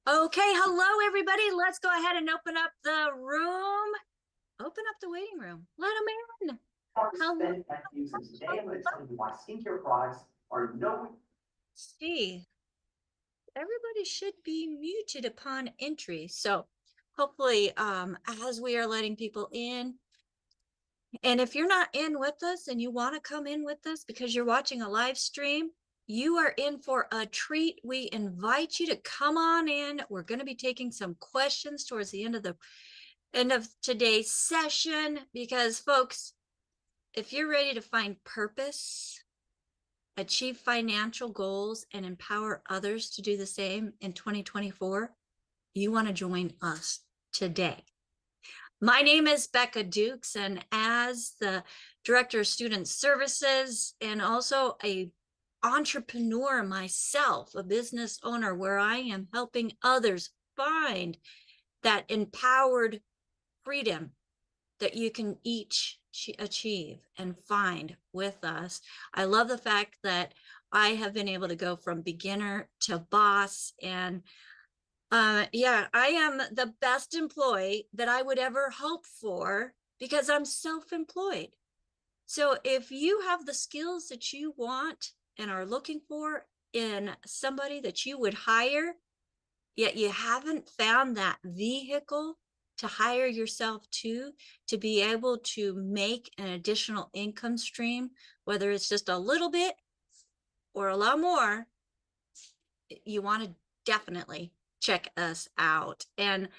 Okay, hello everybody. Let's go ahead and open up the room. Open up the waiting room. Let them in. Hello. Spend at Fuchs, and today I'm going to tell you why skincare products are no. See, everybody should be muted upon entry. So hopefully, as we are letting people in, and if you're not in with us and you want to come in with us because you're watching a live stream, you are in for a treat. We invite you to come on in. We're going to be taking some questions towards the end of today's session because, folks, if you're ready to find purpose, achieve financial goals, and empower others to do the same in 2024, you want to join us today. My name is Becca Dukes, and as the Director of Student Services and also a entrepreneur myself, a business owner where I am helping others find that empowered freedom that you can each achieve and find with us. I love the fact that I have been able to go from beginner to boss, and yeah, I am the best employee that I would ever hope for because I'm self-employed. So if you have the skills that you want and are looking for in somebody that you would hire, yet you haven't found that vehicle to hire yourself to be able to make an additional income stream, whether it's just a little bit or a lot more, you want to definitely check us out. And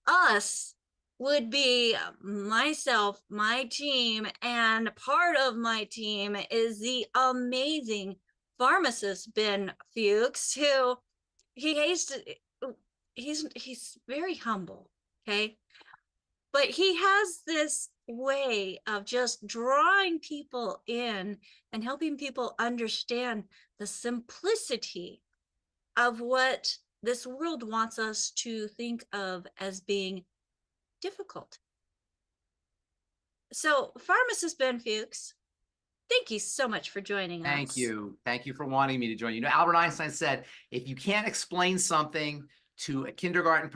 us would be myself, my team, and part of my team is the amazing pharmacist Ben Fuchs, who he hates to, he's very humble, okay, but he has this way of just drawing people in and helping people understand the simplicity of what this world wants us to think of as being difficult. So, pharmacist Ben Fuchs, thank you so much for joining Thank us. you. Thank you for wanting me to join you. Albert Einstein said, if you can't explain something to a kindergartner,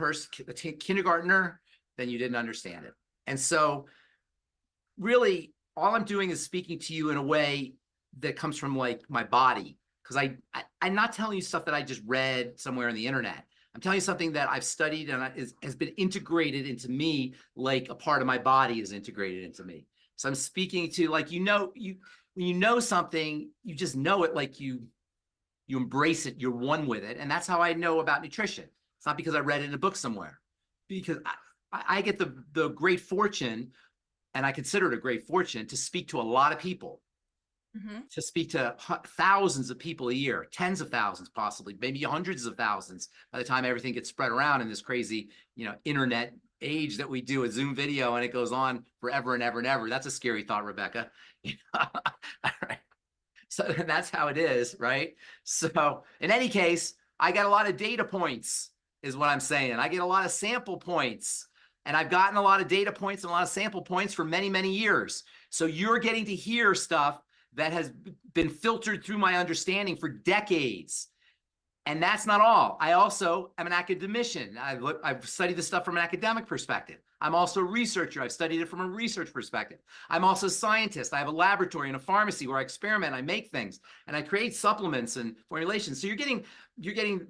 then you didn't understand it. And so really all I'm doing is speaking to you in a way that comes from like my body. Because I'm not telling you stuff that I just read somewhere on the internet. I'm telling you something that I've studied and has been integrated into me, like a part of my body is integrated into me. So I'm speaking to, like, when you know something, you just know it, like you embrace it, you're one with it. And that's how I know about nutrition. It's not because I read it in a book somewhere, because I get the great fortune, and I consider it a great fortune, to speak to a lot of people. To speak to thousands of people a year, tens of thousands, possibly, maybe hundreds of thousands by the time everything gets spread around in this crazy, internet age that we do a Zoom video and it goes on forever and ever and ever. That's a scary thought, Rebecca. All right. So that's how it is, right? So in any case, I got a lot of data points, is what I'm saying. I get a lot of sample points, and I've gotten a lot of data points and a lot of sample points for many, many years. So you're getting to hear stuff that has been filtered through my understanding for decades. And that's not all. I also am an academician. I've studied this stuff from an academic perspective. I'm also a researcher. I've studied it from a research perspective. I'm also a scientist. I have a laboratory and a pharmacy where I experiment, I make things, and I create supplements and formulations. So you're getting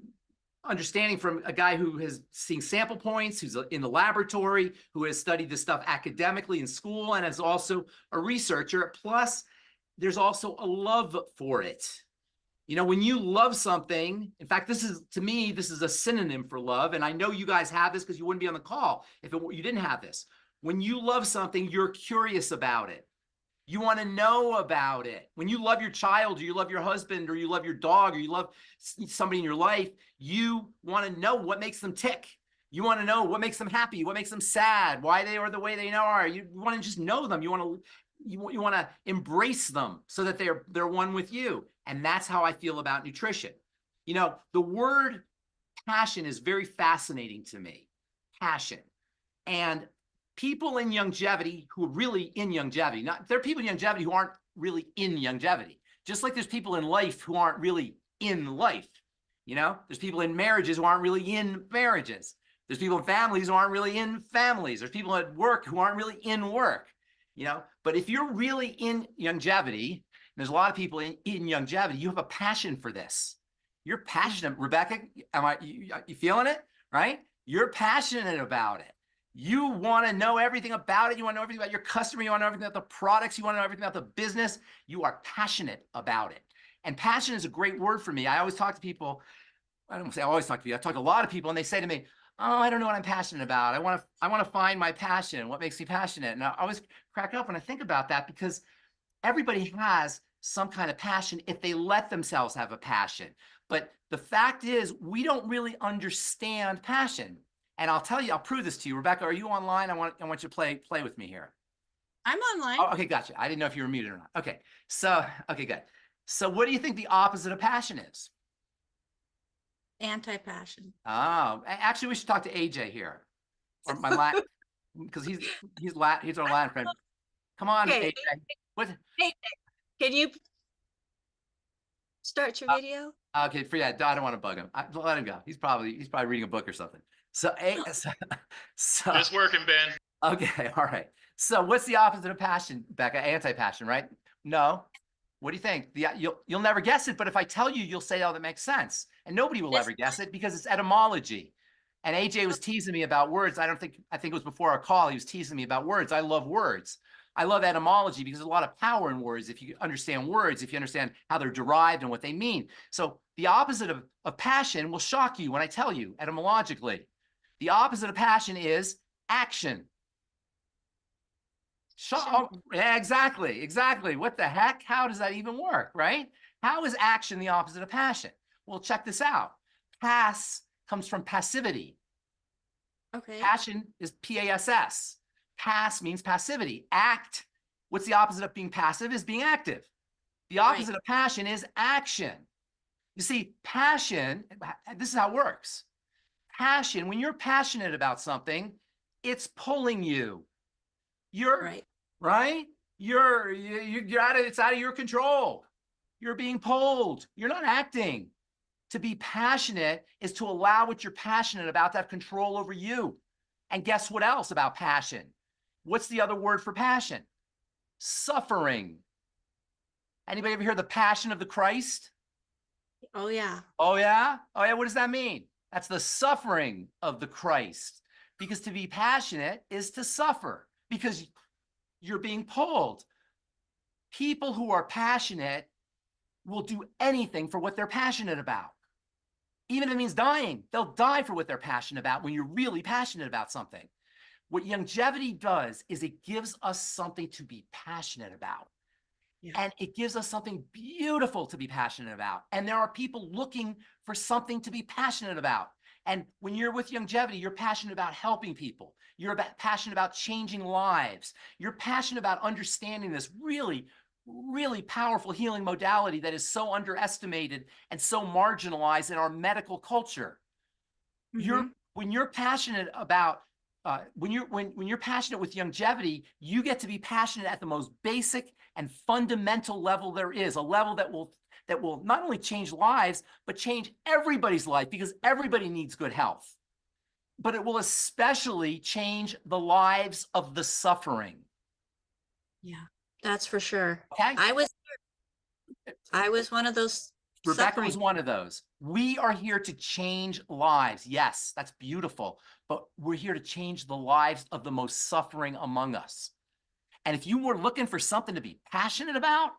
understanding from a guy who has seen sample points, who's in the laboratory, who has studied this stuff academically in school, and is also a researcher. Plus, there's also a love for it. When you love something, in fact, to me, this is a synonym for love. And I know you guys have this because you wouldn't be on the call if you didn't have this. When you love something, you're curious about it. You want to know about it. When you love your child, or you love your husband, or you love your dog, or you love somebody in your life, you want to know what makes them tick. You want to know what makes them happy, what makes them sad, why they are the way they are. You want to just know them. You want to embrace them so that they're one with you. And that's how I feel about nutrition. The word passion is very fascinating to me. Passion. And people in Youngevity who are really in Youngevity, there are people in Youngevity who aren't really in Youngevity. Just like there's people in life who aren't really in life. You know, there's people in marriages who aren't really in marriages. There's people in families who aren't really in families. There's people at work who aren't really in work, you know. But if you're really in Youngevity, there's a lot of people in Youngevity, you have a passion for this. You're passionate, Rebecca. You feeling it? Right? You're passionate about it. You want to know everything about it. You want to know everything about your customer. You want to know everything about the products. You want to know everything about the business. You are passionate about it. And passion is a great word for me. I always talk to people. I don't say I always talk to people. I talk to a lot of people, and they say to me, "Oh, I don't know what I'm passionate about. I want to find my passion. What makes me passionate?" And I always crack up when I think about that, because everybody has some kind of passion if they let themselves have a passion. But the fact is, we don't really understand passion. And I'll tell you, I'll prove this to you. Rebecca, are you online? I want you to play with me here. I'm online. Oh, okay, gotcha. I didn't know if you were muted or not. Okay, so, okay, good. So what do you think the opposite of passion is? Anti-passion. Oh, actually, we should talk to AJ here, or my Latin, because he's our Latin friend. Come on, Okay. AJ. What? Hey, can you start your video? Okay, for I don't want to bug him. Let him go. He's probably reading a book or something. So, so Just working, Ben. okay, all right. So, what's the opposite of passion, Becca? Anti-passion, right? No. What do you think? You'll never guess it, but if I tell you, you'll say, "Oh, that makes sense," and nobody will ever guess it because it's etymology. And AJ was teasing me about words. I think it was before our call. He was teasing me about words. I love words. I love etymology because there's a lot of power in words. If you understand words, if you understand how they're derived and what they mean. So the opposite of passion will shock you when I tell you etymologically. The opposite of passion is action. Oh, yeah, exactly. What the heck? How does that even work, right? How is action the opposite of passion? Well, check this out. Pass comes from passivity. Okay. Passion is PASS. Pass means passivity. Act, what's the opposite of being passive? Is being active. The opposite of passion is action. You see, passion, this is how it works. Passion, when you're passionate about something, it's pulling you. You're right. It's out of your control. You're being pulled. You're not acting. To be passionate is to allow what you're passionate about to have control over you. And guess what else about passion? What's the other word for passion? Suffering. Anybody ever hear the Passion of the Christ? Oh, yeah. Oh, yeah? Oh, yeah. What does that mean? That's the suffering of the Christ. Because to be passionate is to suffer because you're being pulled. People who are passionate will do anything for what they're passionate about. Even if it means dying, they'll die for what they're passionate about when you're really passionate about something. What Youngevity does is it gives us something to be passionate about. Yeah. And it gives us something beautiful to be passionate about. And there are people looking for something to be passionate about. And when you're with Youngevity, you're passionate about helping people. You're passionate about changing lives. You're passionate about understanding this really, really powerful healing modality that is so underestimated and so marginalized in our medical culture. Mm-hmm. When you're passionate about when you're passionate with Youngevity, you get to be passionate at the most basic and fundamental level there is, a level that will not only change lives, but change everybody's life because everybody needs good health. But it will especially change the lives of the suffering. Yeah, that's for sure. Okay? I was one of those. Rebecca was one of those. We are here to change lives. Yes, that's beautiful. But we're here to change the lives of the most suffering among us. And if you were looking for something to be passionate about,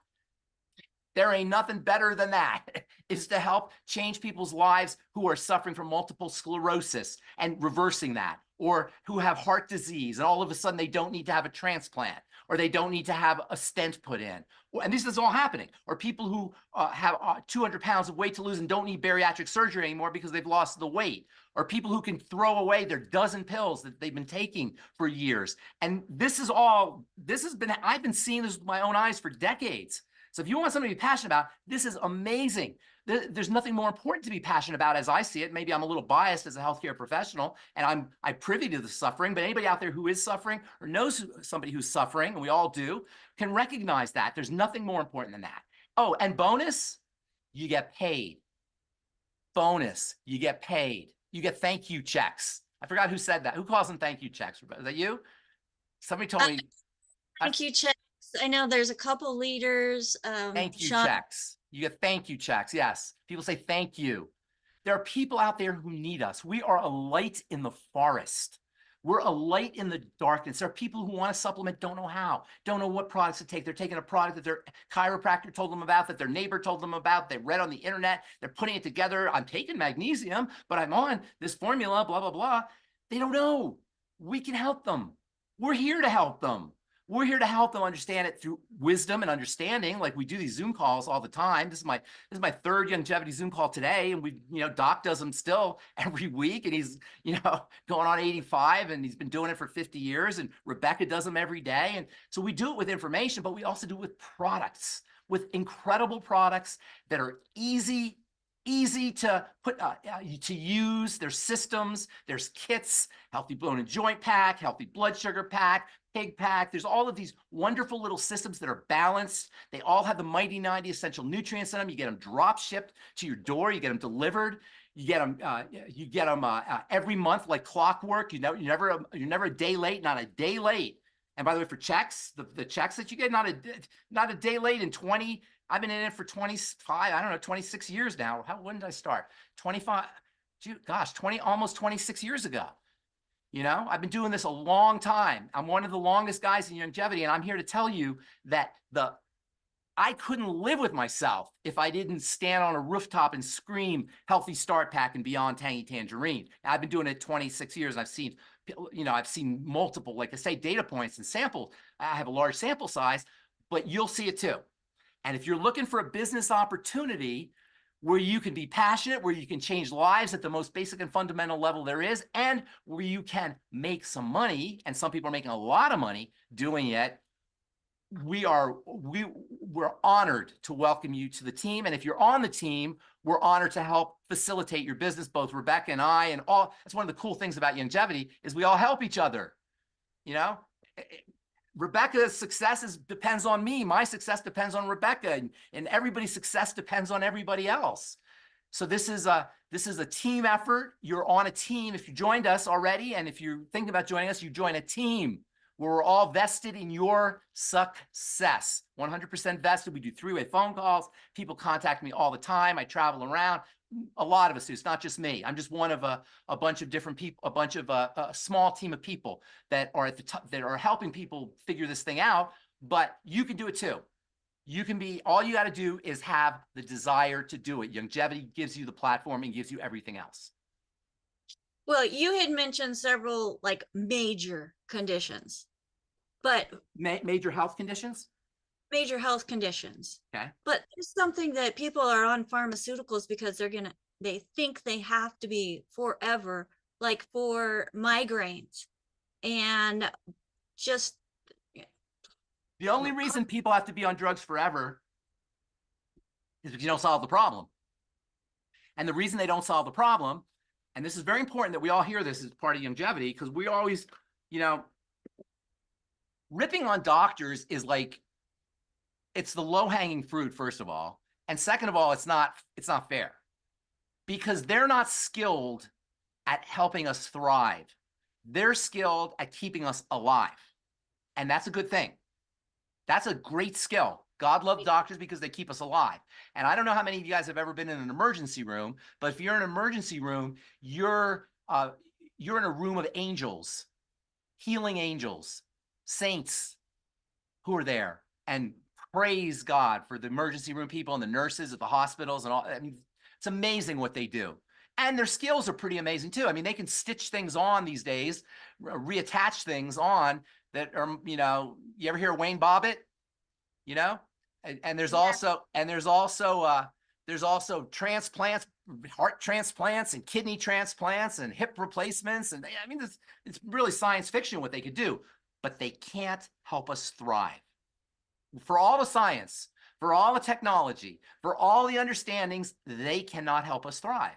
there ain't nothing better than that. Is to help change people's lives who are suffering from multiple sclerosis and reversing that, or who have heart disease and all of a sudden they don't need to have a transplant, or they don't need to have a stent put in. And this is all happening. Or people who have 200 pounds of weight to lose and don't need bariatric surgery anymore because they've lost the weight. Or people who can throw away their dozen pills that they've been taking for years. And I've been seeing this with my own eyes for decades. So if you want something to be passionate about, this is amazing. There's nothing more important to be passionate about as I see it. Maybe I'm a little biased as a healthcare professional and I'm privy to the suffering, but anybody out there who is suffering or knows somebody who's suffering, and we all do, can recognize that. There's nothing more important than that. Oh, and bonus, you get paid. bonus. You get paid. You get thank you checks. I forgot who said that. Who calls them thank you checks? Is that you? Somebody told me. Thank you, checks. I know there's a couple leaders. Thank you Sean. checks. You get thank you checks. Yes. People say thank you. There are people out there who need us. We are a light in the forest. We're a light in the darkness. There are people who want to supplement, don't know how, don't know what products to take. They're taking a product that their chiropractor told them about, that their neighbor told them about, they read on the internet, they're putting it together. I'm taking magnesium, but I'm on this formula, blah, blah, blah. They don't know. We can help them. We're here to help them. We're here to help them understand it through wisdom and understanding. Like we do these Zoom calls all the time. This is my third Youngevity Zoom call today. And we, Doc does them still every week. And he's, going on 85 and he's been doing it for 50 years. And Rebecca does them every day. And so we do it with information, but we also do it with products, with incredible products that are easy to put to use. There's systems, there's kits, healthy bone and joint pack, healthy blood sugar pack, pig pack. There's all of these wonderful little systems that are balanced. They all have the mighty 90 essential nutrients in them. You get them drop shipped to your door. You get them delivered. You get them every month like clockwork. You're never a day late, not a day late. And by the way, for checks, the checks that you get, not a day late in 20. I've been in it for 26 years now. When did I start? 25, gosh, 20, almost 26 years ago. I've been doing this a long time. I'm one of the longest guys in Youngevity, and I'm here to tell you that I couldn't live with myself if I didn't stand on a rooftop and scream Healthy Start Pack and Beyond Tangy Tangerine. I've been doing it 26 years. I've seen multiple, like I say, data points and samples. I have a large sample size, but you'll see it too. And if you're looking for a business opportunity where you can be passionate, where you can change lives at the most basic and fundamental level there is, and where you can make some money, and some people are making a lot of money doing it, we're honored to welcome you to the team. And if you're on the team, we're honored to help facilitate your business, both Rebecca and I, and all. That's one of the cool things about Youngevity is we all help each other. Rebecca's success depends on me. My success depends on Rebecca, and everybody's success depends on everybody else. So this is a team effort. You're on a team. If you joined us already, and if you're thinking about joining us, you join a team where we're all vested in your success. 100% vested. We do three-way phone calls. People contact me all the time. I travel around. A lot of us do. It's not just me. I'm just one of a bunch of different people, a small team of people that are at the top, that are helping people figure this thing out. But you can do it too. All you got to do is have the desire to do it. Youngevity gives you the platform and gives you everything else. Well, you had mentioned several like major conditions, but major health conditions. Major health conditions. Okay. But there's something that people are on pharmaceuticals because they think they have to be forever, like for migraines. And just the only reason people have to be on drugs forever is because you don't solve the problem. And the reason they don't solve the problem, and this is very important that we all hear this as part of Youngevity, because we always, ripping on doctors is like, it's the low-hanging fruit, first of all. And second of all, it's not fair, because they're not skilled at helping us thrive. They're skilled at keeping us alive. And that's a good thing. That's a great skill. God loves doctors because they keep us alive. And I don't know how many of you guys have ever been in an emergency room, but if you're in an emergency room, you're in a room of angels, healing angels, saints who are there, and praise God for the emergency room people and the nurses at the hospitals and all. I mean, it's amazing what they do. And their skills are pretty amazing too. I mean, they can stitch things on these days, reattach things on that are, you ever hear of Wayne Bobbitt? And there's also transplants, heart transplants and kidney transplants and hip replacements. And I mean, it's really science fiction what they could do, but they can't help us thrive. For all the science, for all the technology, for all the understandings, they cannot help us thrive.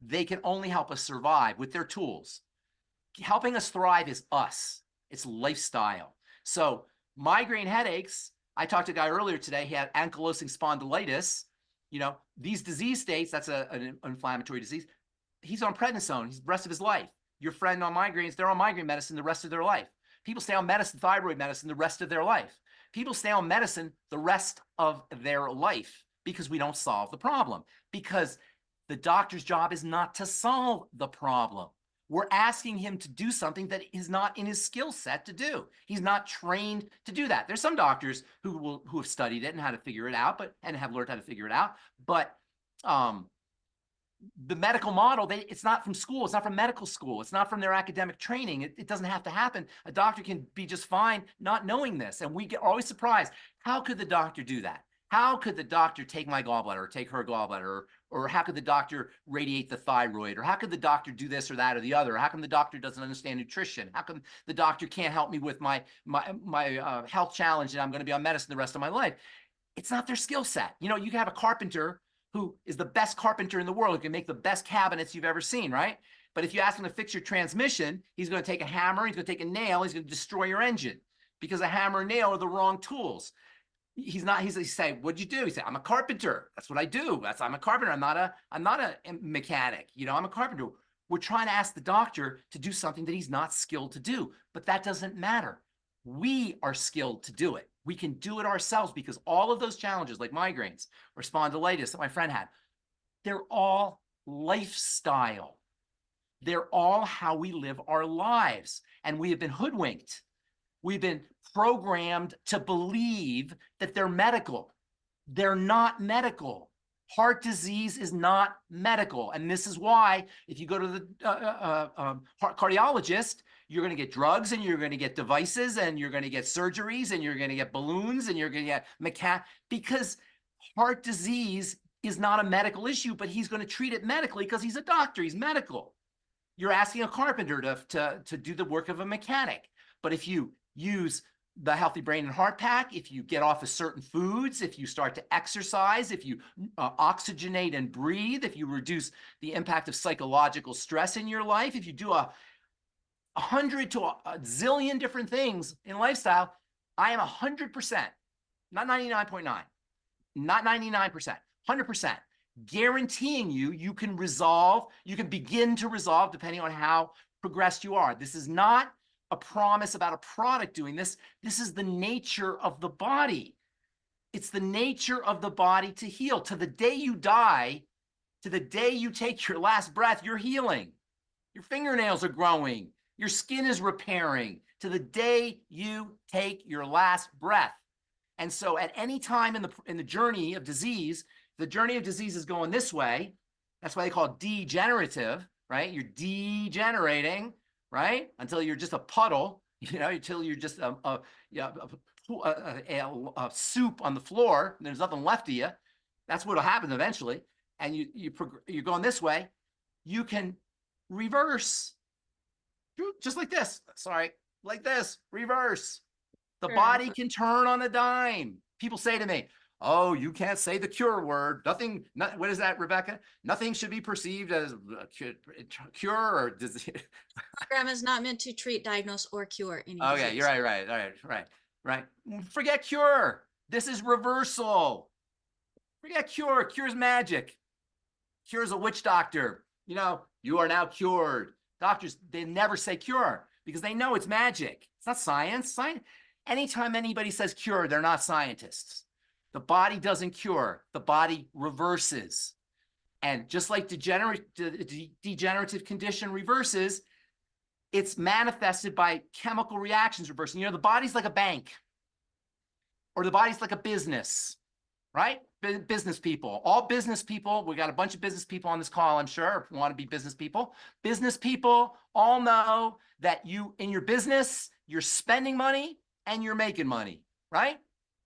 They can only help us survive with their tools. Helping us thrive is us. It's lifestyle. So migraine headaches, I talked to a guy earlier today, he had ankylosing spondylitis. You know, these disease states, that's an inflammatory disease. He's on prednisone. He's the rest of his life. Your friend on migraines, they're on migraine medicine the rest of their life. People stay on medicine, thyroid medicine, the rest of their life. People stay on medicine the rest of their life because we don't solve the problem. Because the doctor's job is not to solve the problem. We're asking him to do something that is not in his skill set to do. He's not trained to do that. There's some doctors who have studied it and how to figure it out, and have learned how to figure it out. But the medical model, it's not from school. It's not from medical school. It's not from their academic training. It doesn't have to happen. A doctor can be just fine not knowing this. And we get always surprised. How could the doctor do that? How could the doctor take my gallbladder or take her gallbladder? Or how could the doctor radiate the thyroid? Or how could the doctor do this or that or the other? How come the doctor doesn't understand nutrition? How come the doctor can't help me with my health challenge and I'm going to be on medicine the rest of my life? It's not their skill set. You know, you can have a carpenter who is the best carpenter in the world, who can make the best cabinets you've ever seen, right? But if you ask him to fix your transmission, he's going to take a hammer, he's going to take a nail, he's going to destroy your engine because a hammer and nail are the wrong tools. He's say, what'd you do? He said, I'm a carpenter. That's what I do. I'm a carpenter. I'm not a mechanic. You know, I'm a carpenter. We're trying to ask the doctor to do something that he's not skilled to do, but that doesn't matter. We are skilled to do it. We can do it ourselves because all of those challenges like migraines or spondylitis that my friend had, they're all lifestyle. They're all how we live our lives. And we have been hoodwinked. We've been programmed to believe that they're medical. They're not medical. Heart disease is not medical. And this is why if you go to the cardiologist, you're going to get drugs and you're going to get devices and you're going to get surgeries and you're going to get balloons and you're going to get because heart disease is not a medical issue, but he's going to treat it medically because he's a doctor. He's medical. You're asking a carpenter to do the work of a mechanic. But if you use the Healthy Brain and Heart Pack, if you get off of certain foods, if you start to exercise, if you oxygenate and breathe, if you reduce the impact of psychological stress in your life, if you do 100 to a zillion different things in lifestyle, I am 100%, not 99.9, not 99%, 100%, guaranteeing you can begin to resolve depending on how progressed you are. This is not a promise about a product doing this. This is the nature of the body. It's the nature of the body to heal. To the day you die, to the day you take your last breath, you're healing. Your fingernails are growing. Your skin is repairing. To the day you take your last breath. And so at any time in the journey of disease, the journey of disease is going this way. That's why they call it degenerative, right? You're degenerating, right? Until you're just a puddle, you know, until you're just a soup on the floor. And there's nothing left of you. That's what'll happen eventually. And you're going this way. You can reverse, just like this. Sorry, like this. Reverse. The body can turn on a dime. People say to me, "Oh, you can't say the cure word. Nothing. What is that, Rebecca? Nothing should be perceived as a cure or disease." Program is not meant to treat, diagnose, or cure any Okay, disease. you're right. Forget cure. This is reversal. Forget cure. Cure's magic. Cure's a witch doctor. You know, you are now cured. Doctors, they never say cure because they know it's magic. It's not science. Anytime anybody says cure, they're not scientists. The body doesn't cure. The body reverses. And just like degenerative condition reverses, it's manifested by chemical reactions reversing. You know, the body's like a bank or the body's like a business, right? Business people, all business people. We got a bunch of business people on this call, I'm sure, want to be business people. Business people all know that in your business, you're spending money and you're making money, right?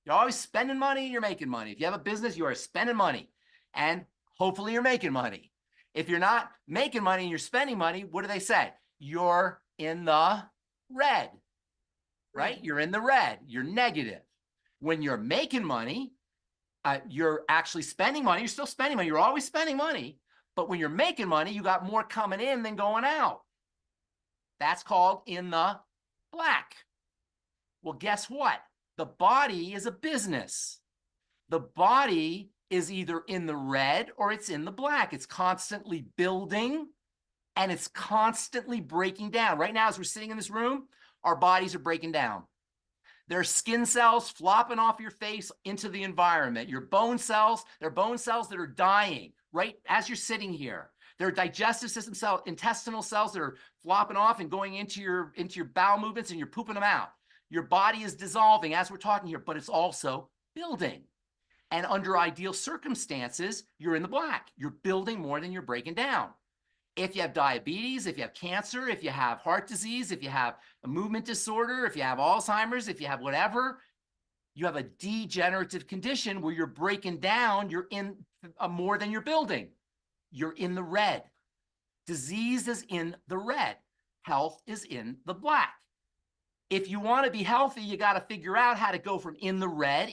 You're always spending money, you're making money. If you have a business, you are spending money and hopefully you're making money. If you're not making money and you're spending money, what do they say? You're in the red, right? You're in the red, you're negative. When you're making money, you're actually spending money. You're still spending money. You're always spending money. But when you're making money, you got more coming in than going out. That's called in the black. Well, guess what? The body is a business. The body is either in the red or it's in the black. It's constantly building and it's constantly breaking down. Right now, as we're sitting in this room, our bodies are breaking down. There are skin cells flopping off your face into the environment. Your bone cells, they're bone cells that are dying right as you're sitting here. There are digestive system cells, intestinal cells that are flopping off and going into your bowel movements, and you're pooping them out. Your body is dissolving as we're talking here, but it's also building. And under ideal circumstances, you're in the black. You're building more than you're breaking down. If you have diabetes, if you have cancer, if you have heart disease, if you have a movement disorder, if you have Alzheimer's, if you have whatever, you have a degenerative condition where you're breaking down, you're in more than you're building. You're in the red. Disease is in the red. Health is in the black. If you want to be healthy, you got to figure out how to go from in the red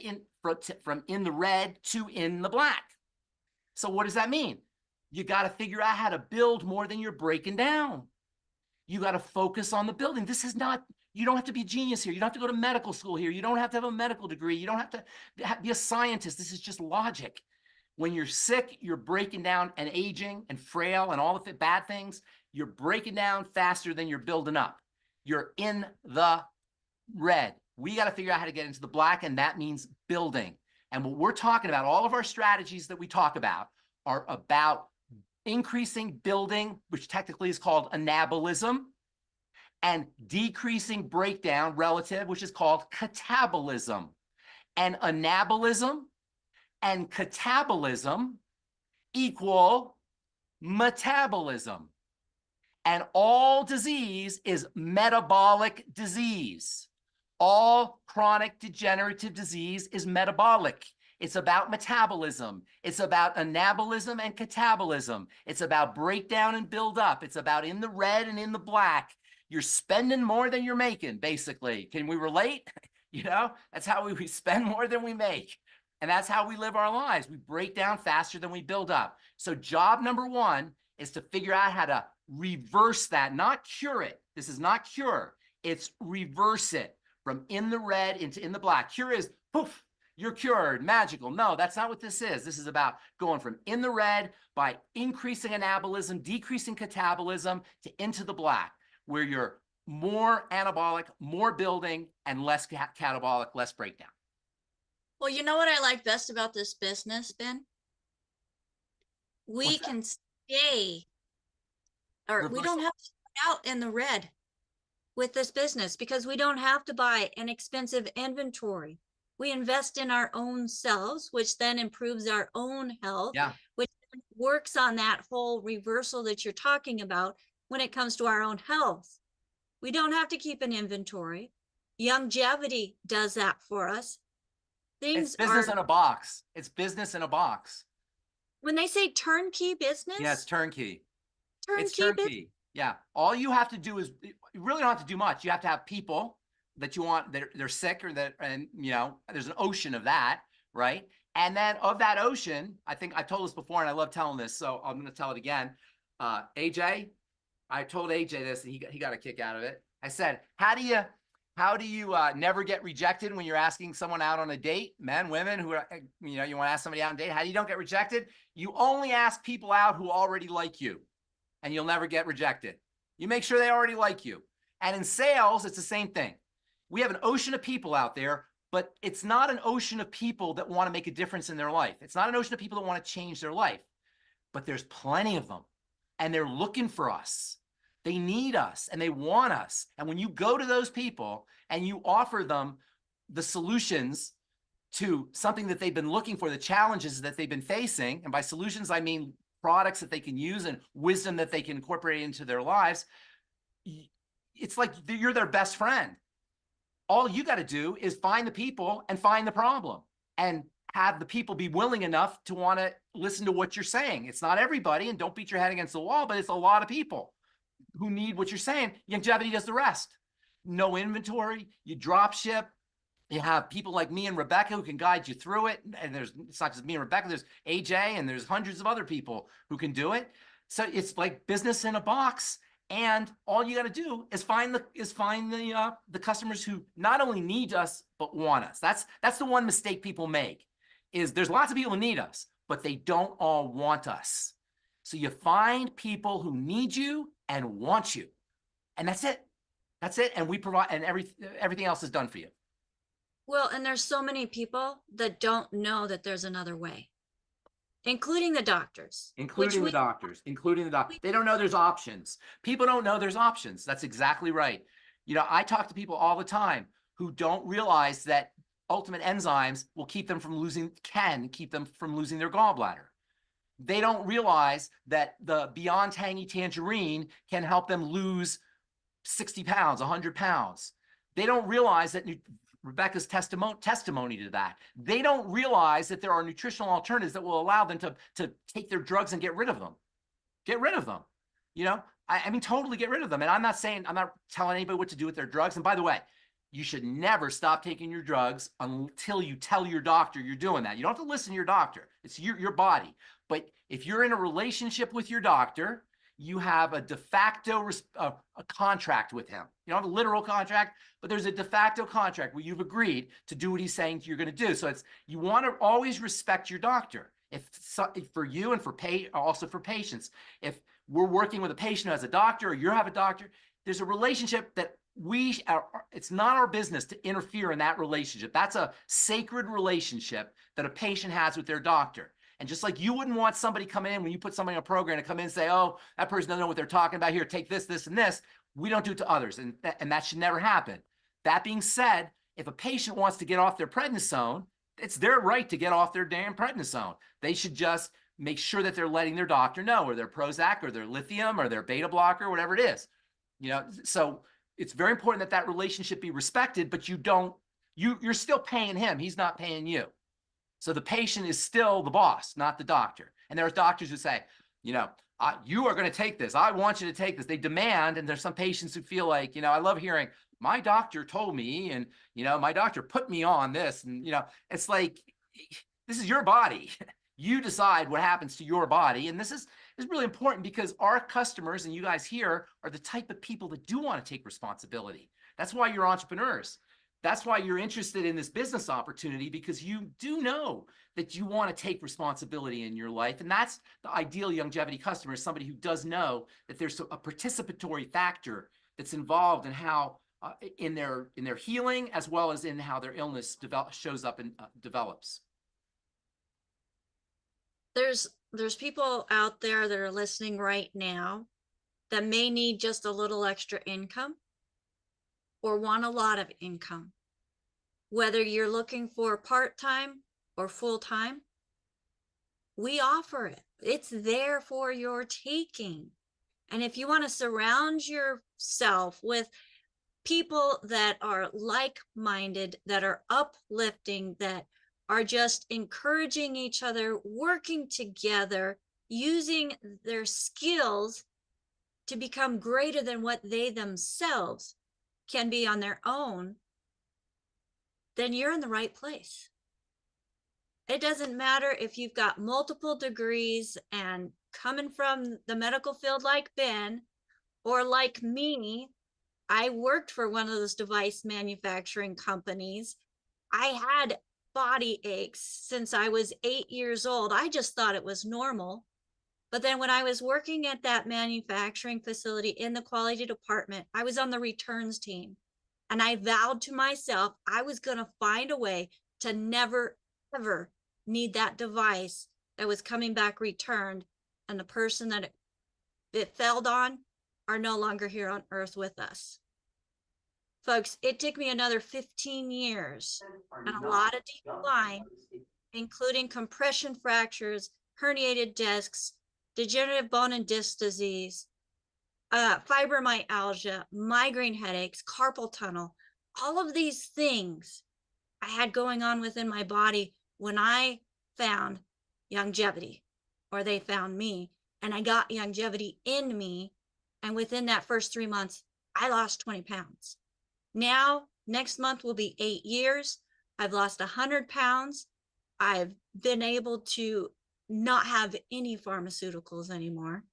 from in the red to in the black. So what does that mean? You got to figure out how to build more than you're breaking down. You got to focus on the building. This is not, you don't have to be a genius here. You don't have to go to medical school here. You don't have to have a medical degree. You don't have to be a scientist. This is just logic. When you're sick, you're breaking down and aging and frail and all the bad things. You're breaking down faster than you're building up. You're in the red. We got to figure out how to get into the black, and that means building. And what we're talking about, all of our strategies that we talk about are about increasing building, which technically is called anabolism, and decreasing breakdown relative, which is called catabolism. And anabolism and catabolism equal metabolism. And all disease is metabolic disease. All chronic degenerative disease is metabolic. It's about metabolism. It's about anabolism and catabolism. It's about breakdown and build up. It's about in the red and in the black. You're spending more than you're making, basically. Can we relate? You know, that's how we spend more than we make. And that's how we live our lives. We break down faster than we build up. So job number one is to figure out how to reverse that, not cure it. This is not cure. It's reverse it from in the red into in the black. Cure is poof, you're cured, magical. No, that's not what this is. This is about going from in the red by increasing anabolism, decreasing catabolism to into the black, where you're more anabolic, more building, and less catabolic, less breakdown. Well, you know what I like best about this business, Ben? We can stay, or we don't have to start out in the red with this business because we don't have to buy an expensive inventory. We invest in our own selves, which then improves our own health, which works on that whole reversal that you're talking about when it comes to our own health. We don't have to keep an inventory. Youngevity does that for us. It's business in a box. It's business in a box. When they say turnkey business? Yeah, it's turnkey. Turnkey. It's turnkey. Yeah. All you have to do is, you really don't have to do much. You have to have people that you want, they're sick or that, and you know, there's an ocean of that, right? And then of that ocean, I think I've told this before and I love telling this, so I'm going to tell it again. AJ, I told AJ this and he got a kick out of it. I said, how do you never get rejected when you're asking someone out on a date? Men, women, who are, you know, you want to ask somebody out on a date. How do you don't get rejected? You only ask people out who already like you, and you'll never get rejected. You make sure they already like you. And in sales, it's the same thing. We have an ocean of people out there, but it's not an ocean of people that want to make a difference in their life. It's not an ocean of people that want to change their life, but there's plenty of them, and they're looking for us. They need us and they want us. And when you go to those people and you offer them the solutions to something that they've been looking for, the challenges that they've been facing, and by solutions, I mean products that they can use and wisdom that they can incorporate into their lives, it's like you're their best friend. All you got to do is find the people and find the problem and have the people be willing enough to want to listen to what you're saying. It's not everybody, and don't beat your head against the wall, but it's a lot of people who need what you're saying. Youngevity does the rest. No inventory, you drop ship, you have people like me and Rebecca who can guide you through it. And it's not just me and Rebecca, there's AJ and there's hundreds of other people who can do it. So it's like business in a box. And all you got to do is find the customers who not only need us, but want us. That's the one mistake people make, is there's lots of people who need us, but they don't all want us. So you find people who need you and want you. And that's it. That's it. And we provide, and everything else is done for you. Well, and there's so many people that don't know that there's another way, including the doctors, Including the doctors, including the doctors. They don't know there's options. People don't know there's options. That's exactly right. You know, I talk to people all the time who don't realize that ultimate enzymes will keep them from losing, can keep them from losing their gallbladder. They don't realize that the Beyond Tangy Tangerine can help them lose 60 pounds, 100 pounds. They don't realize that Rebecca's testimony to that. They don't realize that there are nutritional alternatives that will allow them to take their drugs and get rid of them. Get rid of them. You know, I mean, totally get rid of them. And I'm not telling anybody what to do with their drugs. And by the way, you should never stop taking your drugs until you tell your doctor you're doing that. You don't have to listen to your doctor. It's your body. But if you're in a relationship with your doctor, you have a de facto a contract with him. You don't have a literal contract, but there's a de facto contract where you've agreed to do what he's saying you're going to do. So you want to always respect your doctor. If for you and also for patients, if we're working with a patient as a doctor or you have a doctor, there's a relationship that it's not our business to interfere in that relationship. That's a sacred relationship that a patient has with their doctor. And just like you wouldn't want somebody coming in when you put somebody on a program to come in and say, oh, that person doesn't know what they're talking about here, take this, this, and this. We don't do it to others. And that should never happen. That being said, if a patient wants to get off their prednisone, it's their right to get off their damn prednisone. They should just make sure that they're letting their doctor know, or their Prozac or their lithium or their beta blocker, whatever it is. You know, so it's very important that that relationship be respected, but you're still paying him. He's not paying you. So the patient is still the boss, not the doctor. And there are doctors who say, you know, you are going to take this. I want you to take this. They demand. And there's some patients who feel like, you know, I love hearing my doctor told me, and, you know, my doctor put me on this. And, you know, it's like, this is your body. You decide what happens to your body. And this is really important because our customers and you guys here are the type of people that do want to take responsibility. That's why you're entrepreneurs. That's why you're interested in this business opportunity, because you do know that you want to take responsibility in your life. And that's the ideal Youngevity customer, is somebody who does know that there's a participatory factor that's involved in how in their healing, as well as in how their illness shows up and develops. There's people out there that are listening right now that may need just a little extra income or want a lot of income. Whether you're looking for part-time or full-time, we offer it. It's there for your taking. And if you want to surround yourself with people that are like-minded, that are uplifting, that are just encouraging each other, working together, using their skills to become greater than what they themselves can be on their own, then you're in the right place. It doesn't matter if you've got multiple degrees and coming from the medical field like Ben, or like me, I worked for one of those device manufacturing companies. I had body aches since I was 8 years old. I just thought it was normal. But then when I was working at that manufacturing facility in the quality department, I was on the returns team. And I vowed to myself, I was going to find a way to never, ever need that device that was coming back returned. And the person that it fell on are no longer here on earth with us. Folks, it took me another 15 years and a lot of decline, including compression fractures, herniated discs, degenerative bone and disc disease, fibromyalgia, migraine headaches, carpal tunnel, all of these things I had going on within my body when I found Youngevity, or they found me, and I got Youngevity in me. And within that first 3 months, I lost 20 pounds. Now, next month will be 8 years. I've lost 100 pounds. I've been able to not have any pharmaceuticals anymore.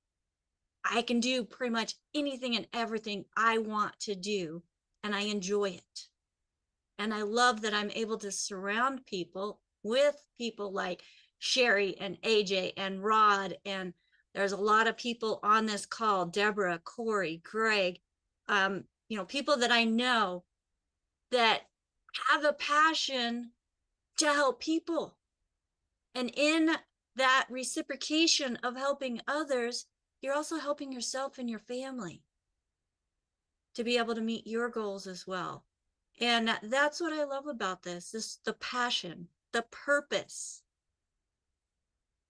I can do pretty much anything and everything I want to do, and I enjoy it. And I love that I'm able to surround people with people like Sherry and AJ and Rod, and there's a lot of people on this call, Deborah, Corey, Greg, people that I know that have a passion to help people. And in that reciprocation of helping others, you're also helping yourself and your family to be able to meet your goals as well. And that's what I love about this the passion, the purpose,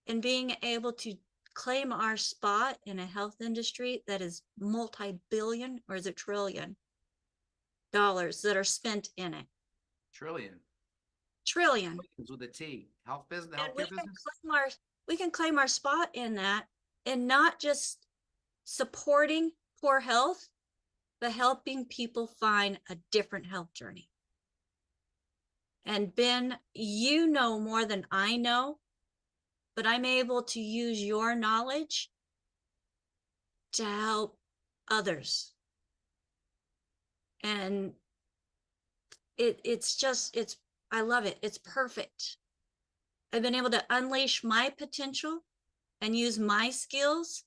and being able to claim our spot in a health industry that is multi-billion, or is it trillion dollars that are spent in it? Trillion. Trillion. With a T. Health business, And healthcare business. We can claim our spot in that, and not just supporting poor health, but helping people find a different health journey. And Ben, you know more than I know, but I'm able to use your knowledge to help others. And I love it. It's perfect. I've been able to unleash my potential and use my skills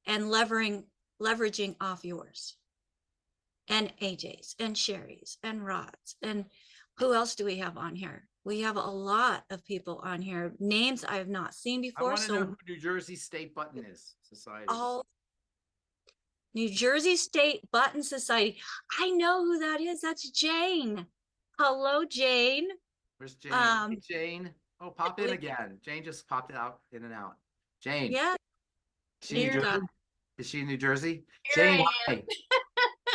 and leveraging off yours and AJ's and Sherry's and Rod's. And who else do we have on here? We have a lot of people on here, names I have not seen before. I want to know who New Jersey State Button is Society. Oh, New Jersey State Button Society. I know who that is. That's Jane. Hello, Jane. Where's Jane? Hey, Jane. Oh, pop in again. Jane just popped out in and out. Jane. Yeah. She New Jersey? Is she in New Jersey? Here Jane, hi.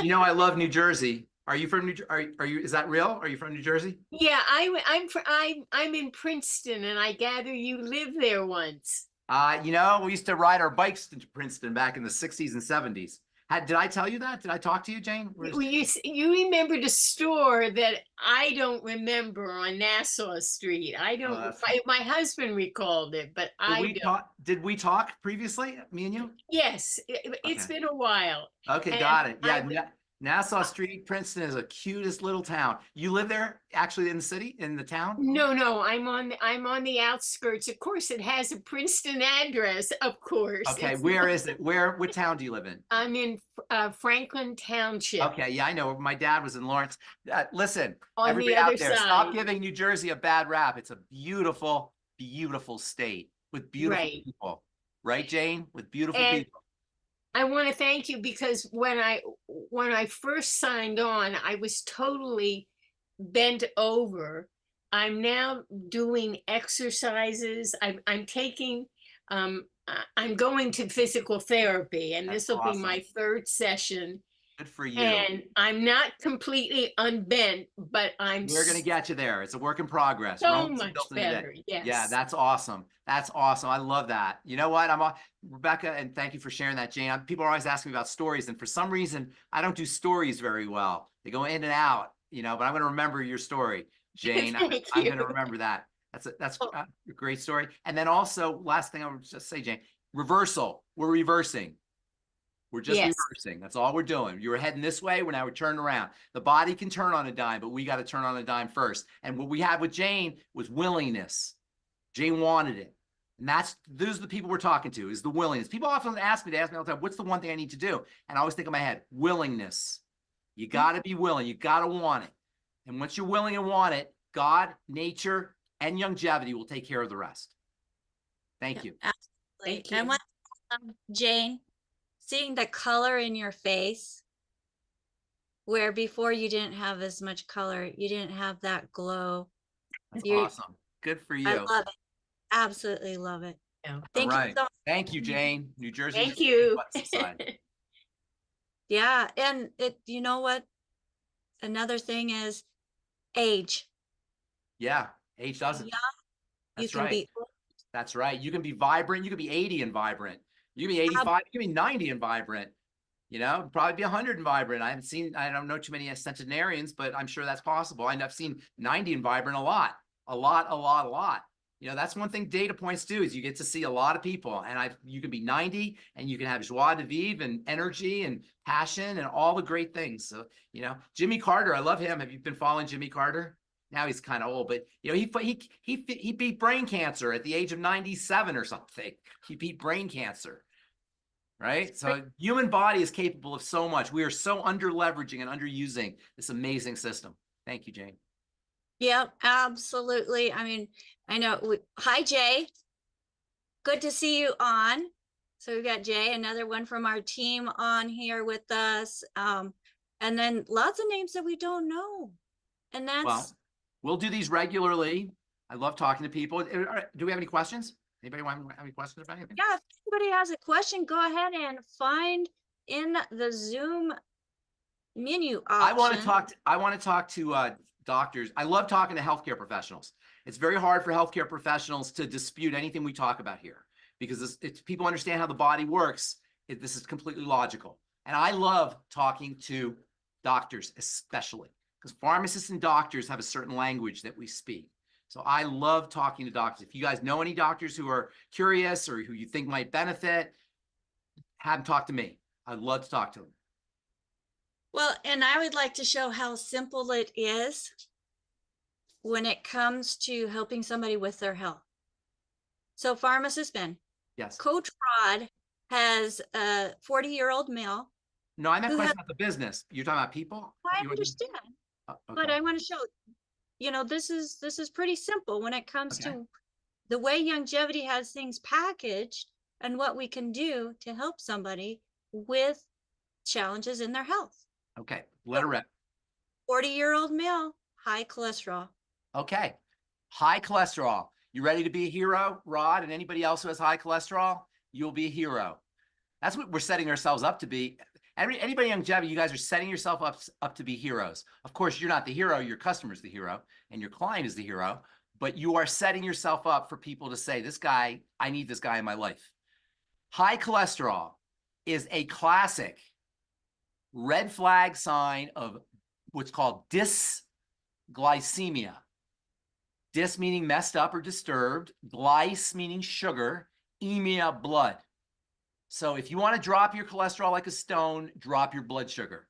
You know I love New Jersey. Are you from New Jersey? Are you? Is that real? Are you from New Jersey? Yeah, I'm in Princeton, and I gather you lived there once. We used to ride our bikes to Princeton back in the 60s and 70s. Did I tell you that? Did I talk to you, Jane? You remembered a store that I don't remember on Nassau Street. I don't. My husband recalled it, but Did we talk previously, me and you? Yes, it's been a while. Okay, got it. Yeah, Nassau Street, Princeton is a cutest little town. You live there, actually, in the city, in the town? No, I'm on the outskirts. Of course, it has a Princeton address. Of course. Okay, where is it? What town do you live in? I'm in Franklin Township. Okay, yeah, I know. My dad was in Lawrence. Listen, on everybody the other out there, side. Stop giving New Jersey a bad rap. It's a beautiful, beautiful state with beautiful people. Right, Jane? With beautiful people. I want to thank you, because when I first signed on, I was totally bent over. I'm now doing exercises. I'm taking I'm going to physical therapy, and this will be my third session. Good for you. And I'm not completely unbent, but We're going to get you there. It's a work in progress. So much better. Yes. Yeah, that's awesome. That's awesome. I love that. You know what? Rebecca, and thank you for sharing that, Jane. People are always asking me about stories, and for some reason, I don't do stories very well. They go in and out, but I'm going to remember your story, Jane. I'm going to remember that. That's a great story. And then also, last thing I would just say, Jane, reversal. We're reversing. We're just reversing. That's all we're doing. You were heading this way. Now we're turning around. The body can turn on a dime, but we got to turn on a dime first. And what we had with Jane was willingness. Jane wanted it. And those are the people we're talking to, is the willingness. People often ask me all the time, what's the one thing I need to do? And I always think in my head, willingness. You got to be willing. You got to want it. And once you're willing and want it, God, nature, and Youngevity will take care of the rest. Thank you. Absolutely. Thank you. I want Jane, seeing the color in your face, where before you didn't have as much color, you didn't have that glow. That's awesome. Good for you. I love it. Absolutely love it. Yeah. Thank you so much. Thank you, Jane. New Jersey. Thank you. Yeah, and you know what? Another thing is age. Yeah, age doesn't. Yeah, that's right. That's right. You can be vibrant. You can be 80 and vibrant. You can be 85. You can be 90 and vibrant. Probably be 100 and vibrant. I don't know too many centenarians, but I'm sure that's possible. I've seen 90 and vibrant a lot. That's one thing data points do, is you get to see a lot of people, and you can be 90 and you can have joie de vivre and energy and passion and all the great things. So, Jimmy Carter, I love him. Have you been following Jimmy Carter? Now he's kind of old, but you know, he beat brain cancer at the age of 97 or something. He beat brain cancer, right? So human body is capable of so much. We are so under leveraging and underusing this amazing system. Thank you, Jane. Yep, absolutely. I mean, I know. Hi, Jay. Good to see you on. So we've got Jay, another one from our team on here with us. And then lots of names that we don't know. And that's Well, we'll do these regularly. I love talking to people. Do we have any questions? Anybody have any questions about anything? yeah, if anybody has a question, go ahead and find in the Zoom menu option. I want to talk to doctors. I love talking to healthcare professionals. It's very hard for healthcare professionals to dispute anything we talk about here because people understand how the body works. This is completely logical. And I love talking to doctors, especially because pharmacists and doctors have a certain language that we speak. So I love talking to doctors. If you guys know any doctors who are curious or who you think might benefit, have them talk to me. I'd love to talk to them. Well, and I would like to show how simple it is when it comes to helping somebody with their health. So Pharmacist Ben. Yes. Coach Rod has a 40-year-old male. No, I meant question about the business. You're talking about people? I understand, okay. but I want to show, you know, this is pretty simple when it comes to the way Youngevity has things packaged and what we can do to help somebody with challenges in their health. Okay, let her rip. 40-year-old male, high cholesterol. Okay, high cholesterol. You ready to be a hero, Rod? And anybody else who has high cholesterol, you'll be a hero. That's what we're setting ourselves up to be. Anybody in Youngevity, you guys are setting yourself up to be heroes. Of course, you're not the hero. Your customer's the hero, and your client is the hero. But you are setting yourself up for people to say, "This guy, I need this guy in my life." High cholesterol is a classic red flag sign of what's called dysglycemia. Dys meaning messed up or disturbed, glyce meaning sugar, emia, blood. So if you want to drop your cholesterol like a stone, drop your blood sugar.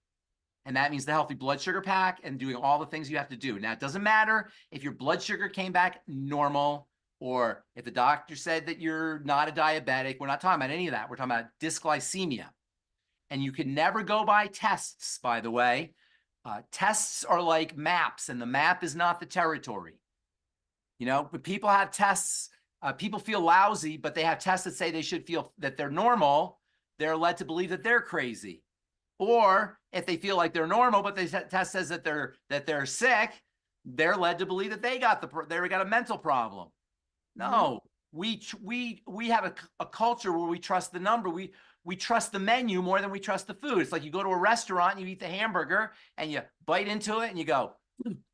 And that means the healthy blood sugar pack and doing all the things you have to do. Now, it doesn't matter if your blood sugar came back normal or if the doctor said that you're not a diabetic. We're not talking about any of that. We're talking about dysglycemia. And you can never go by tests, by the way. Tests are like maps, and the map is not the territory. You know, but people have tests. People feel lousy, but they have tests that say they should feel that they're normal. They're led to believe that they're crazy. Or if they feel like they're normal, but the test says that they're sick, they're led to believe that they got a mental problem. No, we have a culture where we trust the number. We trust the menu more than we trust the food. It's like you go to a restaurant and you eat the hamburger and you bite into it and you go,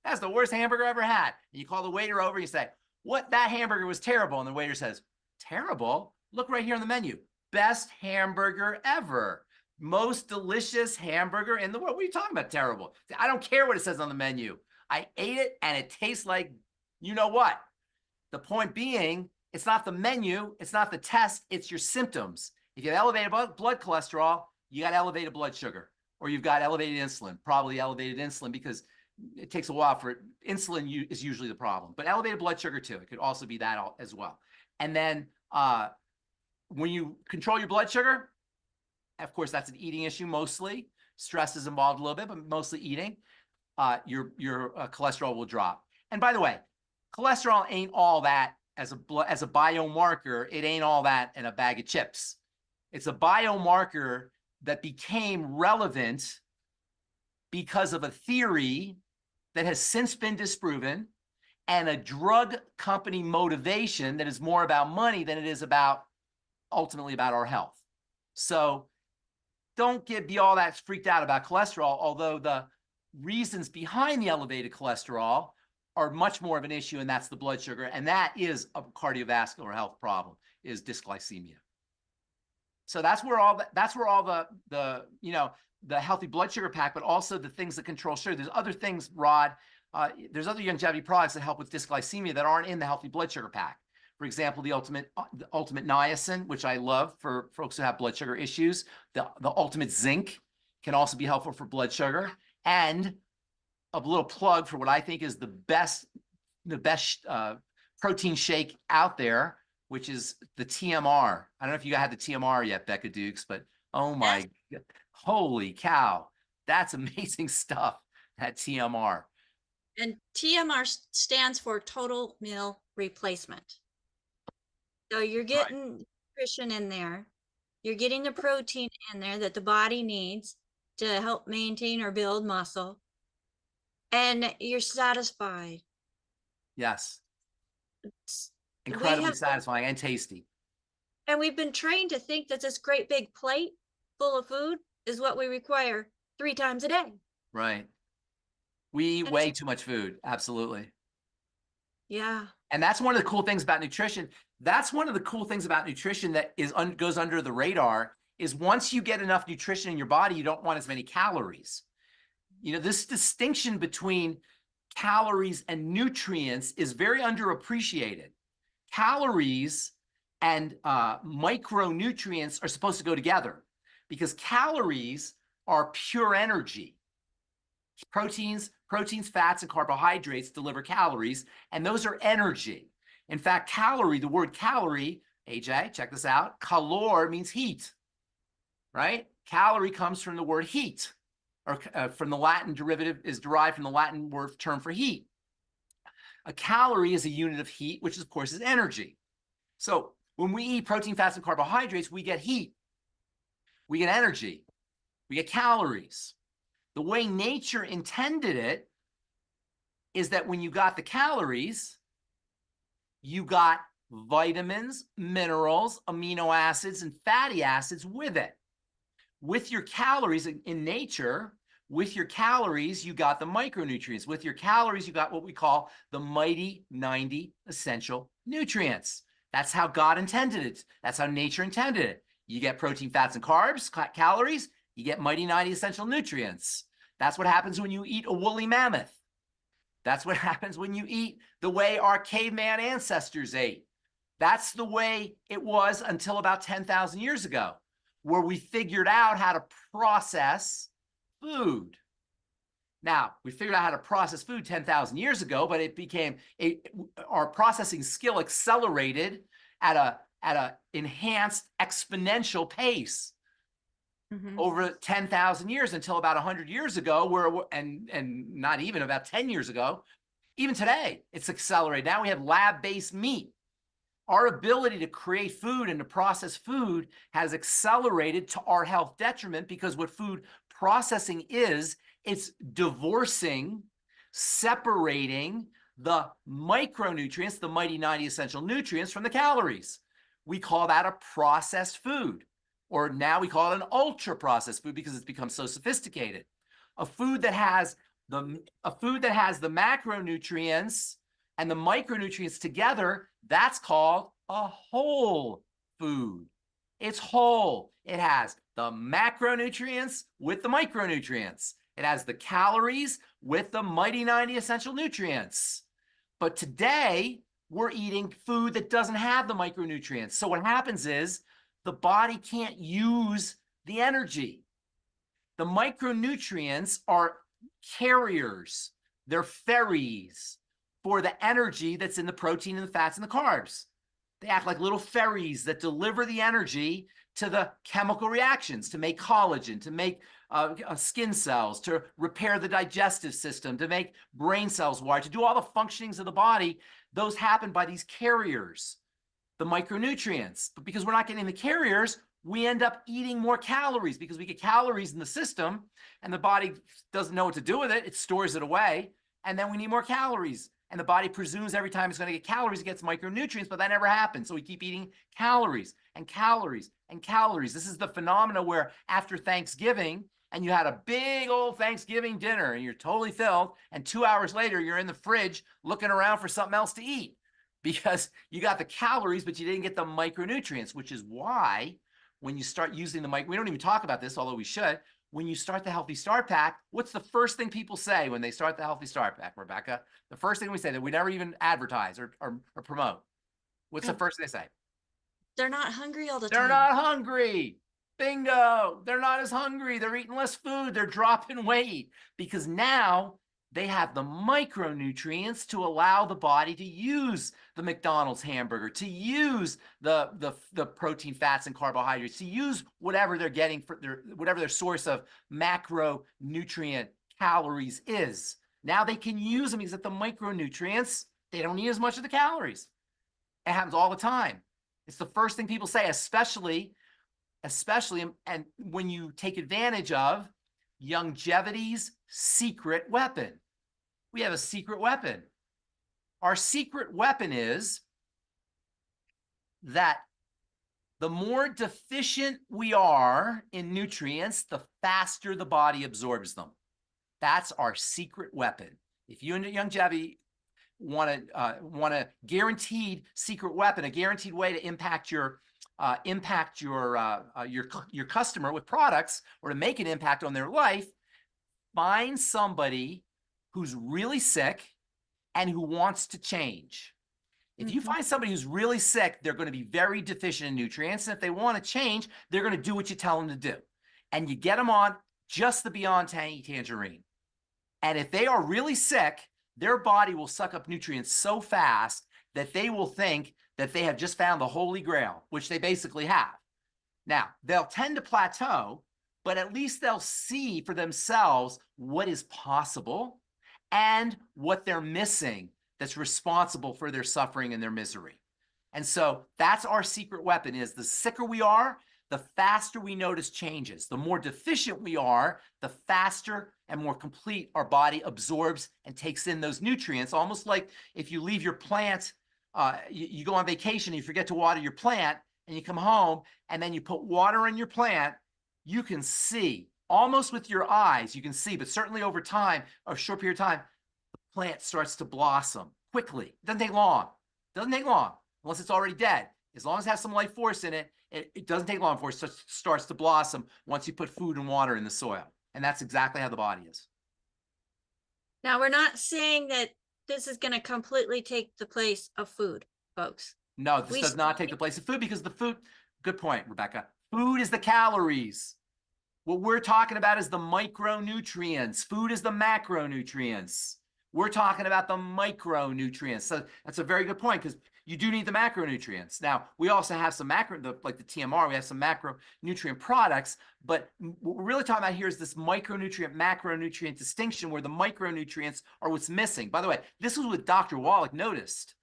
"That's the worst hamburger I ever had." And you call the waiter over and you say, "What? That hamburger was terrible." And the waiter says, "Terrible? Look right here on the menu. Best hamburger ever. Most delicious hamburger in the world." What are you talking about, terrible? I don't care what it says on the menu. I ate it and it tastes like you know what. The point being, it's not the menu, it's not the test, it's your symptoms. If you have elevated blood cholesterol, you got elevated blood sugar, or you've got elevated insulin, probably elevated insulin because it takes a while for it. Insulin is usually the problem, but elevated blood sugar too. It could also be that as well. And then when you control your blood sugar, of course, that's an eating issue mostly. Stress is involved a little bit, but mostly eating. Your cholesterol will drop. And by the way, cholesterol ain't all that as a biomarker. It ain't all that in a bag of chips. It's a biomarker that became relevant because of a theory that has since been disproven and a drug company motivation that is more about money than it is ultimately about our health. So don't be all that freaked out about cholesterol, although the reasons behind the elevated cholesterol are much more of an issue, and that's the blood sugar, and that is a cardiovascular health problem, is dysglycemia. So that's where all the healthy blood sugar pack, but also the things that control sugar. There's other things, Rod. There's other Youngevity products that help with dysglycemia that aren't in the healthy blood sugar pack. For example, the ultimate niacin, which I love for folks who have blood sugar issues. The ultimate zinc can also be helpful for blood sugar. And a little plug for what I think is the best protein shake out there, which is the TMR. I don't know if you had the TMR yet, Becca Dukes, but oh my, holy cow, that's amazing stuff, that TMR. And TMR stands for total meal replacement. So you're getting nutrition in there. You're getting the protein in there that the body needs to help maintain or build muscle. And you're satisfied. Yes. It's- Incredibly satisfying and tasty. And we've been trained to think that this great big plate full of food is what we require 3 times a day. Right. We eat And way too much food. Absolutely. Yeah. And that's one of the cool things about nutrition. That's one of the cool things about nutrition that goes under the radar is once you get enough nutrition in your body, you don't want as many calories. You know, this distinction between calories and nutrients is very underappreciated. Calories and micronutrients are supposed to go together because calories are pure energy. Proteins, fats, and carbohydrates deliver calories, and those are energy. In fact, the word calorie, AJ, check this out, calor means heat, right? Calorie comes from the word heat, or from the Latin derivative, is derived from the Latin word term for heat. A calorie is a unit of heat, which of course is energy. So when we eat protein, fats, and carbohydrates, we get heat, we get energy, we get calories. The way nature intended it is that when you got the calories, you got vitamins, minerals, amino acids, and fatty acids with it. With your calories in nature, with your calories, you got the micronutrients. With your calories, you got what we call the mighty 90 essential nutrients. That's how God intended it. That's how nature intended it. You get protein, fats, and carbs, calories, you get mighty 90 essential nutrients. That's what happens when you eat a woolly mammoth. That's what happens when you eat the way our caveman ancestors ate. That's the way it was until about 10,000 years ago, where we figured out how to process food. Now, we figured out how to process food 10,000 years ago, but it became our processing skill accelerated at a enhanced exponential pace over 10,000 years until about 100 years ago, and not even about 10 years ago. Even today, it's accelerated. Now we have lab-based meat. Our ability to create food and to process food has accelerated to our health detriment because what food processing is, it's divorcing, separating the micronutrients, the mighty 90 essential nutrients, from the calories. We call that a processed food, or now we call it an ultra processed food because it's become so sophisticated. A food that has the macronutrients and the micronutrients together, that's called a whole food. It's whole. It has the macronutrients with the micronutrients. It has the calories with the mighty 90 essential nutrients. But today, we're eating food that doesn't have the micronutrients. So what happens is the body can't use the energy. The micronutrients are carriers. They're ferries for the energy that's in the protein and the fats and the carbs. They act like little ferries that deliver the energy to the chemical reactions, to make collagen, to make skin cells, to repair the digestive system, to make brain cells wire, to do all the functionings of the body. Those happen by these carriers, the micronutrients. But because we're not getting the carriers, we end up eating more calories because we get calories in the system and the body doesn't know what to do with it. It stores it away. And then we need more calories. And the body presumes every time it's going to get calories, it gets micronutrients, but that never happens. So we keep eating calories and calories and calories. This is the phenomena where after Thanksgiving, and you had a big old Thanksgiving dinner and you're totally filled, and 2 hours later, you're in the fridge looking around for something else to eat because you got the calories, but you didn't get the micronutrients, which is why when you start using the we don't even talk about this, although we should. When you start the Healthy Start Pack, what's the first thing people say when they start the Healthy Start Pack, Rebecca? The first thing we say that we never even advertise or promote. What's the first thing they say? They're not hungry all the They're time. not hungry. Bingo. They're not as hungry. They're eating less food. They're dropping weight because now they have the micronutrients to allow the body to use the McDonald's hamburger, to use the protein, fats, and carbohydrates, to use whatever they're getting for whatever their source of macronutrient calories is. Now they can use them because at the micronutrients, they don't need as much of the calories. It happens all the time. It's the first thing people say, especially and when you take advantage of Youngevity's secret weapon. We have a secret weapon. Our secret weapon is that the more deficient we are in nutrients, the faster the body absorbs them. That's our secret weapon. If you and Youngevity want a guaranteed secret weapon, a guaranteed way to impact your customer with products, or to make an impact on their life, find somebody who's really sick and who wants to change. If you find somebody who's really sick, they're going to be very deficient in nutrients. And if they want to change, they're going to do what you tell them to do. And you get them on just the Beyond Tangy Tangerine. And if they are really sick, their body will suck up nutrients so fast that they will think that they have just found the Holy Grail, which they basically have. Now, they'll tend to plateau, but at least they'll see for themselves what is possible and what they're missing that's responsible for their suffering and their misery. And so that's our secret weapon, is the sicker we are, the faster we notice changes. The more deficient we are, the faster and more complete our body absorbs and takes in those nutrients. Almost like if you leave your plant, you go on vacation and you forget to water your plant, and you come home and then you put water in your plant, you can see, almost with your eyes, you can see, but certainly over time, a short period of time, the plant starts to blossom quickly. It doesn't take long. It doesn't take long unless it's already dead. As long as it has some life force in it, it doesn't take long for it starts to blossom once you put food and water in the soil. And that's exactly how the body is. Now, we're not saying that this is going to completely take the place of food, folks. No, this does not take the place of food, because the food, good point, Rebecca. Food is the calories. What we're talking about is the micronutrients. Food is the macronutrients. We're talking about the micronutrients. So that's a very good point, because you do need the macronutrients. Now, we also have some like the TMR, we have some macronutrient products, but what we're really talking about here is this micronutrient, macronutrient distinction, where the micronutrients are what's missing. By the way, this was what Dr. Wallach noticed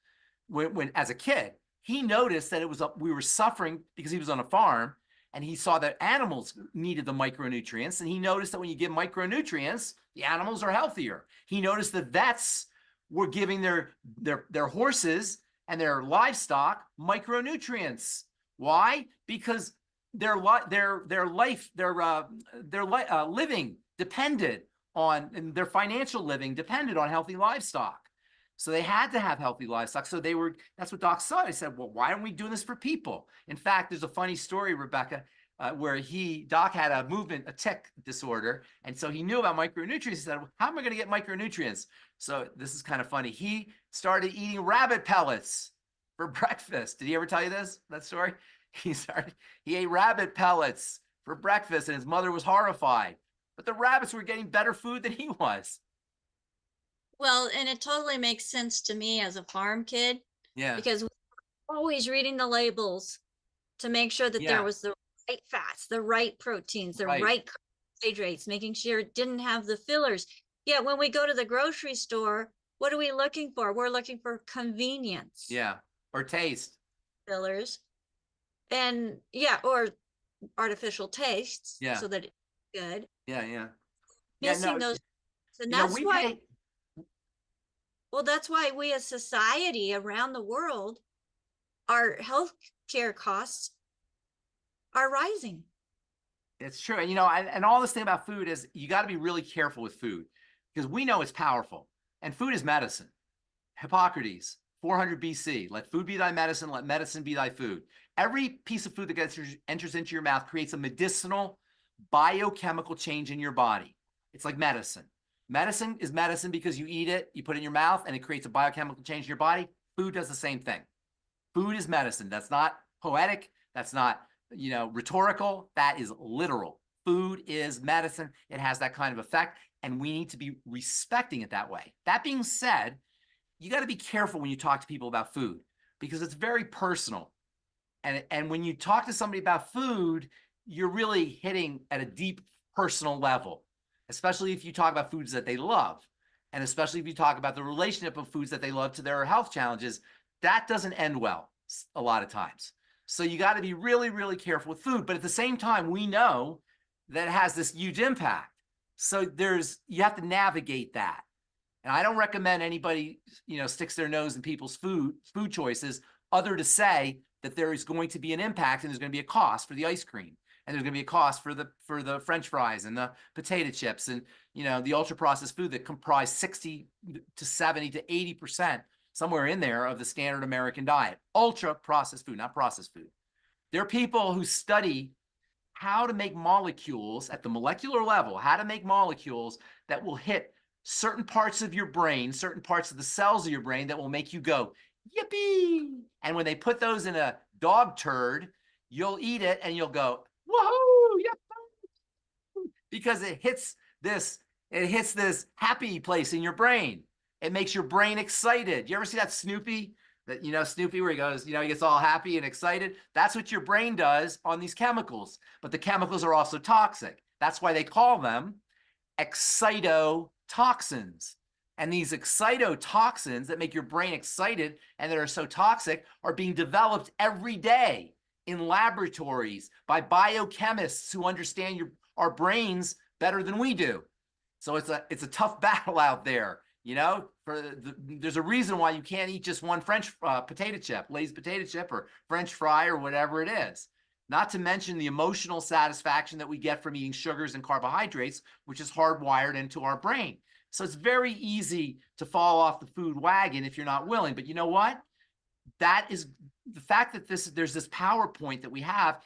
when as a kid. He noticed that we were suffering because he was on a farm, and he saw that animals needed the micronutrients, and he noticed that when you give micronutrients, the animals are healthier. He noticed that vets were giving their horses and their livestock micronutrients. Why? Because their living depended on, and their financial living depended on healthy livestock. So they had to have healthy livestock. So that's what Doc saw. He said, well, why aren't we doing this for people? In fact, there's a funny story, Rebecca, where Doc had a tick disorder. And so he knew about micronutrients. He said, how am I going to get micronutrients? So this is kind of funny. He started eating rabbit pellets for breakfast. Did he ever tell you that story? He ate rabbit pellets for breakfast, and his mother was horrified. But the rabbits were getting better food than he was. Well, and it totally makes sense to me as a farm kid. Yeah. Because we're always reading the labels to make sure that there was the right fats, the right proteins, the right carbohydrates, making sure it didn't have the fillers. Yet when we go to the grocery store, what are we looking for? We're looking for convenience. Yeah. Or taste. Fillers. And or artificial tastes. Yeah. So that it's good. Yeah. Missing those. And that's why. Well, that's why we as society around the world, our healthcare costs are rising. It's true. And, and all this thing about food is you got to be really careful with food, because we know it's powerful, and food is medicine. Hippocrates, 400 BC, let food be thy medicine, let medicine be thy food. Every piece of food that enters into your mouth creates a medicinal biochemical change in your body. It's like medicine. Medicine is medicine because you eat it, you put it in your mouth, and it creates a biochemical change in your body. Food does the same thing. Food is medicine. That's not poetic. That's not, rhetorical. That is literal. Food is medicine. It has that kind of effect. and we need to be respecting it that way. That being said, you got to be careful when you talk to people about food because it's very personal. And when you talk to somebody about food, you're really hitting at a deep personal level, especially if you talk about foods that they love. And especially if you talk about the relationship of foods that they love to their health challenges, that doesn't end well a lot of times. So you got to be really, really careful with food. But at the same time, we know that it has this huge impact. So you have to navigate that. And I don't recommend anybody, sticks their nose in people's food choices other to say that there is going to be an impact and there's going to be a cost for the ice cream. And there's going to be a cost for the French fries and the potato chips and, the ultra processed food that comprise 60 to 70 to 80%, somewhere in there, of the standard American diet. Ultra processed food, not processed food. There are people who study how to make molecules at the molecular level, how to make molecules that will hit certain parts of your brain, certain parts of the cells of your brain that will make you go, yippee. And when they put those in a dog turd, you'll eat it and you'll go, woohoo, yippee. Because it hits this happy place in your brain. It makes your brain excited. You ever see that Snoopy? Snoopy, where he goes, he gets all happy and excited. That's what your brain does on these chemicals. But the chemicals are also toxic. That's why they call them excitotoxins. And these excitotoxins that make your brain excited and that are so toxic are being developed every day in laboratories by biochemists who understand our brains better than we do. So it's a tough battle out there. There's a reason why you can't eat just one French potato chip, Lay's potato chip or French fry or whatever it is. Not to mention the emotional satisfaction that we get from eating sugars and carbohydrates, which is hardwired into our brain. So it's very easy to fall off the food wagon if you're not willing. But you know what? That is the fact that there's this PowerPoint that we have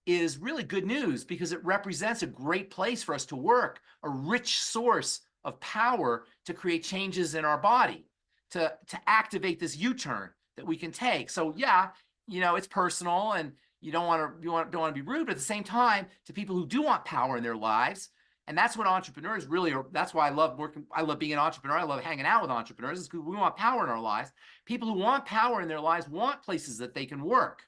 is really good news because it represents a great place for us to work, a rich source of power to create changes in our body, to activate this U-turn that we can take. So yeah, it's personal and you don't want to be rude, but at the same time, to people who do want power in their lives, and that's what entrepreneurs really are. That's why I love working. I love being an entrepreneur. I love hanging out with entrepreneurs is because we want power in our lives. People who want power in their lives want places that they can work.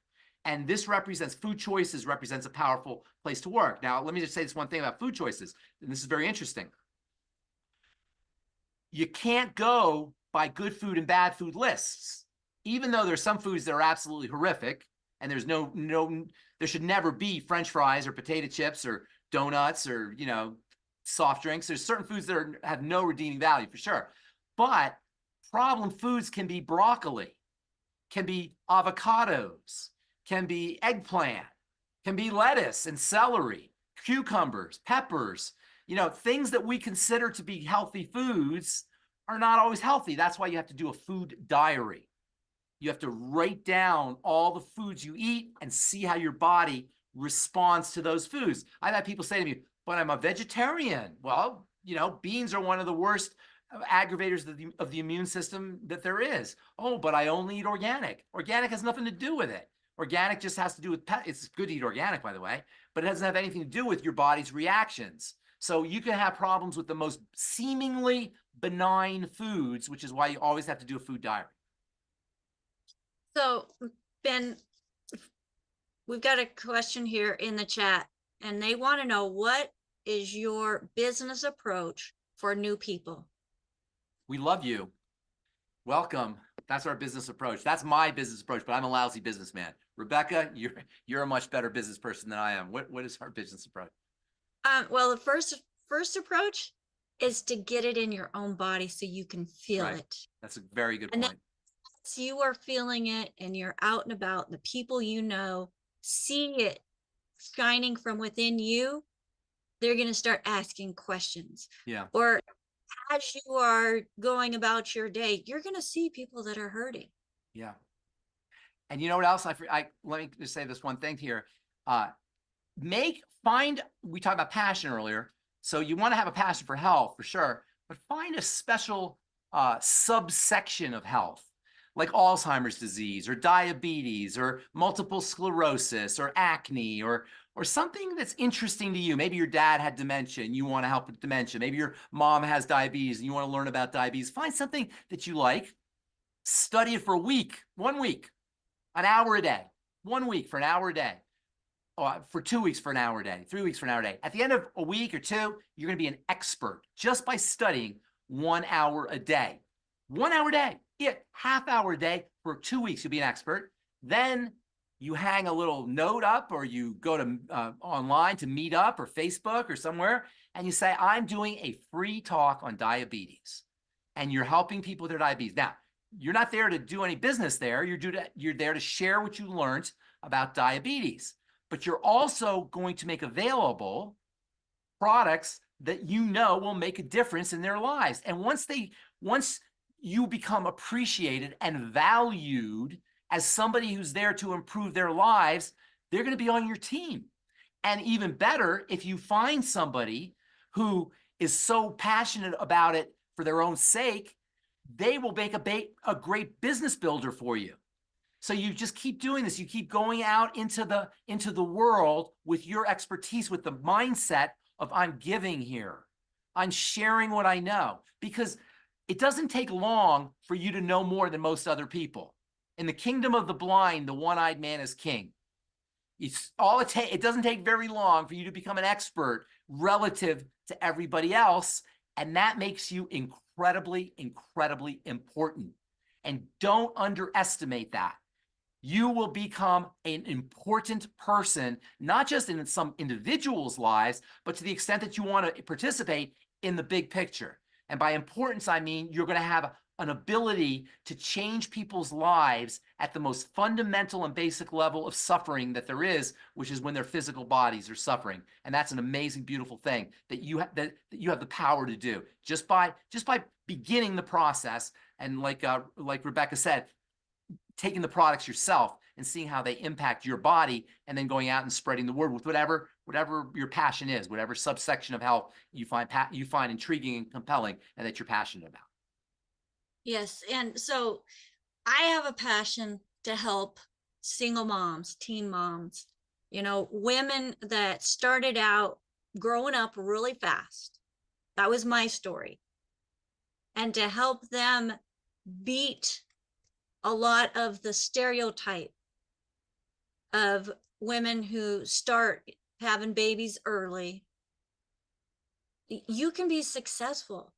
And this food choices represents a powerful place to work. Now, let me just say this one thing about food choices, and this is very interesting. You can't go by good food and bad food lists, even though there's some foods that are absolutely horrific, and there's there should never be French fries or potato chips or donuts or, soft drinks. There's certain foods that have no redeeming value for sure. But problem foods can be broccoli, can be avocados, can be eggplant, can be lettuce and celery, cucumbers, peppers. Things that we consider to be healthy foods are not always healthy. That's why you have to do a food diary. You have to write down all the foods you eat and see how your body responds to those foods. I've had people say to me, but I'm a vegetarian. Well, beans are one of the worst aggravators of the immune system that there is. Oh, but I only eat organic. Organic has nothing to do with it. Organic just has to do with it's good to eat organic, by the way, but it doesn't have anything to do with your body's reactions. So you can have problems with the most seemingly benign foods, which is why you always have to do a food diary. So, Ben, we've got a question here in the chat, and they want to know, what is your business approach for new people? We love you. Welcome. That's our business approach. That's my business approach, but I'm a lousy businessman. Rebecca, you're a much better business person than I am. What is our business approach? Well, the first approach is to get it in your own body so you can feel it. That's a very good and point. Once you are feeling it and you're out and about, the people see it shining from within you, they're going to start asking questions. Yeah. Or as you are going about your day, you're going to see people that are hurting. Yeah. And you know what else? Let me just say this one thing here. We talked about passion earlier. So you want to have a passion for health for sure, but find a special subsection of health, like Alzheimer's disease or diabetes or multiple sclerosis or acne or or something that's interesting to you. Maybe your dad had dementia and you want to help with dementia. Maybe your mom has diabetes and you want to learn about diabetes. Find something that you like, study it for a week, 1 week, an hour a day, 1 week for an hour a day, or for 2 weeks for an hour a day, 3 weeks for an hour a day. At the end of a week or two, you're going to be an expert just by studying 1 hour a day. 1 hour a day, yeah, half hour a day for 2 weeks, you'll be an expert. Then you hang a little note up, or you go to online to Meetup or Facebook or somewhere, and you say, I'm doing a free talk on diabetes, and you're helping people with their diabetes. Now, you're not there to do any business there. You're there to share what you learned about diabetes, but you're also going to make available products that you know will make a difference in their lives. And once you become appreciated and valued as somebody who's there to improve their lives, they're going to be on your team. And even better, if you find somebody who is so passionate about it for their own sake, they will make a great business builder for you. So you just keep doing this. You keep going out into the world with your expertise, with the mindset of, I'm giving here. I'm sharing what I know, because it doesn't take long for you to know more than most other people. In the kingdom of the blind, the one-eyed man is king. It doesn't take very long for you to become an expert relative to everybody else. And that makes you incredibly, incredibly important. And don't underestimate that. You will become an important person, not just in some individuals' lives, but to the extent that you want to participate in the big picture. And by importance, I mean you're going to have an ability to change people's lives at the most fundamental and basic level of suffering that there is, which is when their physical bodies are suffering. And that's an amazing, beautiful thing that you have the power to do just by beginning the process. And like Rebecca said, taking the products yourself and seeing how they impact your body, and then going out and spreading the word with whatever your passion is, whatever subsection of health you find intriguing and compelling and that you're passionate about. Yes. And so I have a passion to help single moms, teen moms, women that started out growing up really fast. That was my story. And to help them beat a lot of the stereotype of women who start having babies early. You can be successful.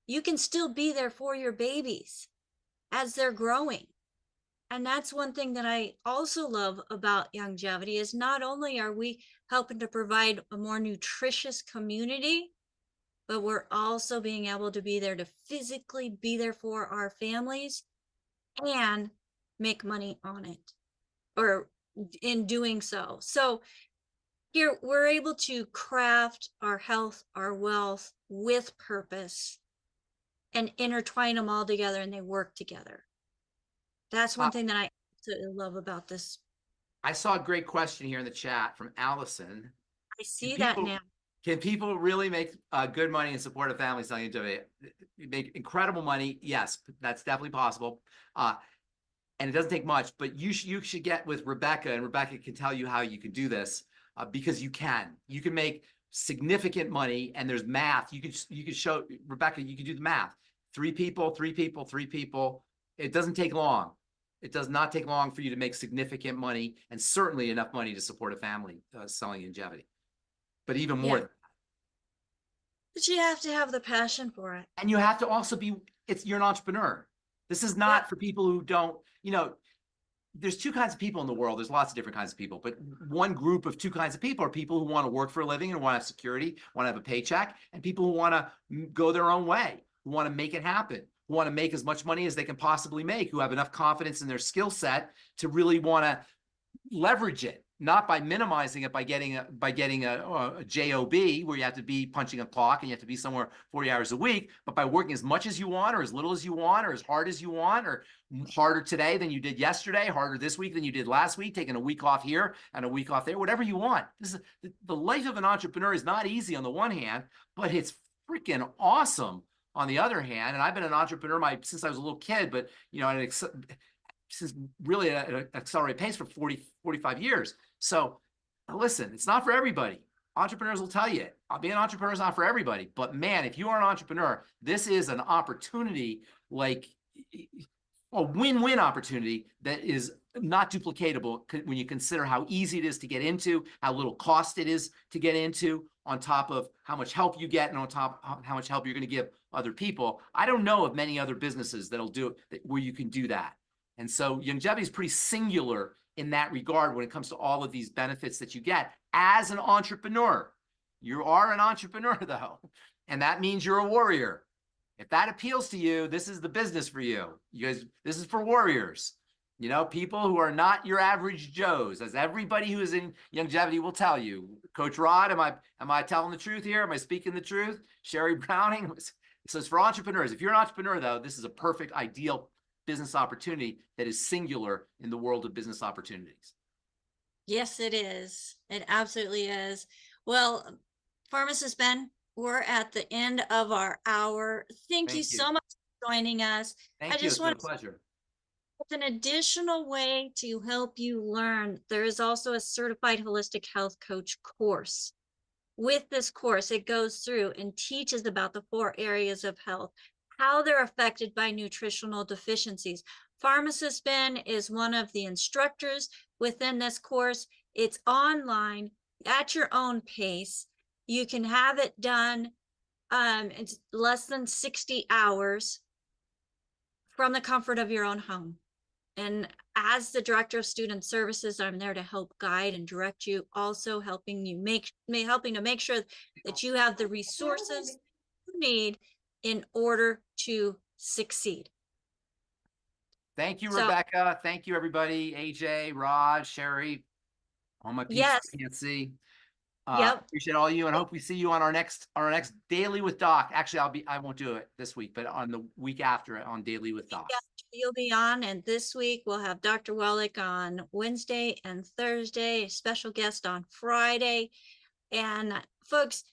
You can still be there for your babies as they're growing. And that's one thing that I also love about Youngevity, is not only are we helping to provide a more nutritious community, but we're also being able to be there to physically be there for our families and make money on it, or in doing so. So here we're able to craft our health, our wealth with purpose, and intertwine them all together, and they work together. That's one thing that I absolutely love about this. I saw a great question here in the chat from Allison. I see that now. Can people really make good money and support a family selling Youngevity? Make incredible money? Yes, that's definitely possible. And it doesn't take much, but you should get with Rebecca, and Rebecca can tell you how you can do this, because you can make significant money, and there's math. You could show Rebecca, you can do the math. 3 people, 3 people, 3 people. It doesn't take long. It does not take long for you to make significant money, and certainly enough money to support a family selling Youngevity. But even more. Yeah. But you have to have the passion for it. And you have to also you're an entrepreneur. This is not for people who don't, there's 2 kinds of people in the world. There's lots of different kinds of people, but one group of 2 kinds of people are people who want to work for a living and want to have security, want to have a paycheck, and people who want to go their own way, who want to make it happen, who want to make as much money as they can possibly make, who have enough confidence in their skill set to really want to leverage it, not by minimizing it by getting a job where you have to be punching a clock and you have to be somewhere 40 hours a week, but by working as much as you want, or as little as you want, or as hard as you want, or harder today than you did yesterday, harder this week than you did last week, taking a week off here and a week off there, whatever you want. This is the life of an entrepreneur. Is not easy on the one hand, but it's freaking awesome on the other hand. And I've been an entrepreneur since I was a little kid, but since really at an accelerated pace for 45 years. So listen, it's not for everybody. Entrepreneurs will tell you, being an entrepreneur is not for everybody. But man, if you are an entrepreneur, this is an opportunity, like a win-win opportunity that is not duplicatable when you consider how easy it is to get into, how little cost it is to get into, on top of how much help you get, and on top of how much help you're going to give other people. I don't know of many other businesses that'll do it where you can do that. And so Youngevity is pretty singular in that regard when it comes to all of these benefits that you get as an entrepreneur. You are an entrepreneur, though, and that means you're a warrior. If that appeals to you, this is the business for you. You guys, this is for warriors. You know, people who are not your average Joes, as everybody who is in Youngevity will tell you. Coach Rod, am I telling the truth here? Am I speaking the truth? Sherry Browning. So it's for entrepreneurs. If you're an entrepreneur, though, this is a perfect, ideal business opportunity that is singular in the world of business opportunities. Yes, it is. It absolutely is. Well, Pharmacist Ben, we're at the end of our hour. Thank you so much for joining us. Thank you. It's been a pleasure. It's an additional way to help you learn. There is also a certified holistic health coach course. With this course, it goes through and teaches about the 4 areas of health, how they're affected by nutritional deficiencies. Pharmacist Ben is one of the instructors within this course. It's online at your own pace. You can have it done. It's less than 60 hours from the comfort of your own home. And as the director of student services, I'm there to help guide and direct you, also helping to make sure that you have the resources you need in order to succeed. Thank you, Rebecca. Thank you, everybody. AJ, Rod, Sherry, all my people I can't see. Appreciate all you, and hope we see you on our next Daily with Doc. Actually, I won't do it this week, but on the week after on Daily with Doc. You'll be on, and this week we'll have Dr. Wallach on Wednesday and Thursday, a special guest on Friday. And folks,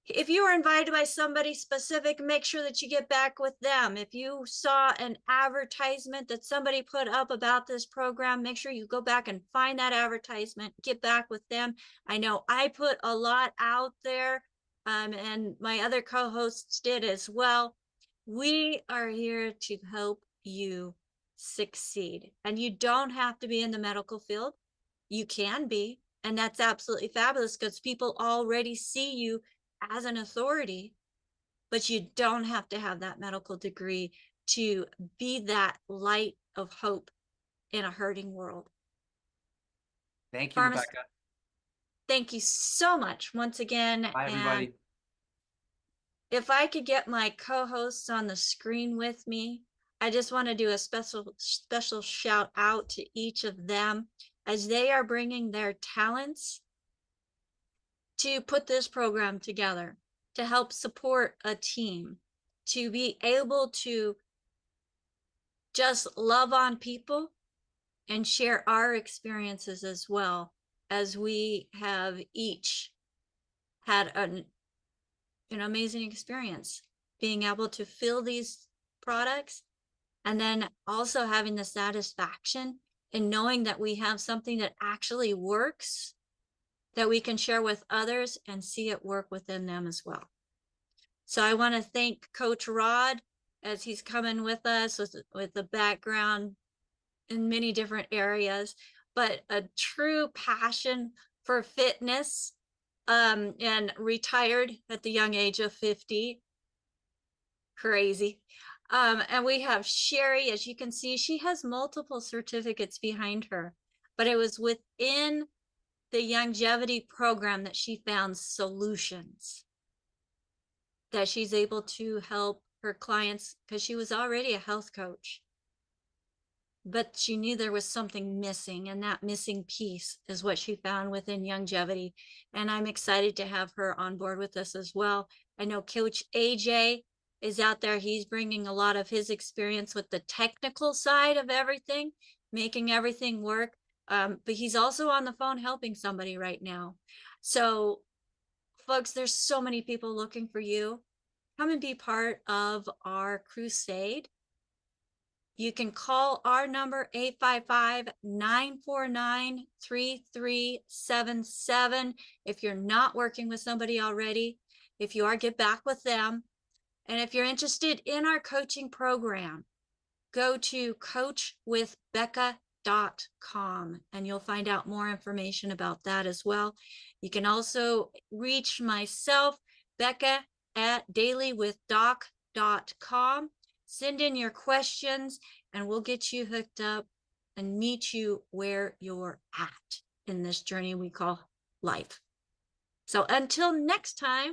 if you were invited by somebody specific, make sure that you get back with them. If you saw an advertisement that somebody put up about this program, make sure you go back and find that advertisement, get back with them. I know I put a lot out there, and my other co-hosts did as well. We are here to help you succeed. And you don't have to be in the medical field. You can be, and that's absolutely fabulous because people already see you as an authority, but you don't have to have that medical degree to be that light of hope in a hurting world. Thank you, Rebecca. Thank you so much once again. Bye, everybody. And if I could get my co-hosts on the screen with me, I just want to do a special shout out to each of them as they are bringing their talents to put this program together, to help support a team, to be able to just love on people and share our experiences as well, as we have each had an amazing experience being able to fill these products, and then also having the satisfaction in knowing that we have something that actually works, that we can share with others and see it work within them as well. So I want to thank Coach Rod as he's coming with us with a background in many different areas, but a true passion for fitness, and retired at the young age of 50. Crazy. And we have Sherry, as you can see, she has multiple certificates behind her, but it was within the Youngevity program that she found solutions that she's able to help her clients, because she was already a health coach, but she knew there was something missing, and that missing piece is what she found within Youngevity. And I'm excited to have her on board with us as well. I know Coach AJ is out there. He's bringing a lot of his experience with the technical side of everything, making everything work. But he's also on the phone helping somebody right now. So folks, there's so many people looking for you. Come and be part of our crusade. You can call our number 855-949-3377 if you're not working with somebody already. If you are, get back with them. And if you're interested in our coaching program, go to coachwithbecca.com and you'll find out more information about that as well. You can also reach myself, Becca, at dailywithdoc.com. Send in your questions and we'll get you hooked up and meet you where you're at in this journey we call life. So until next time,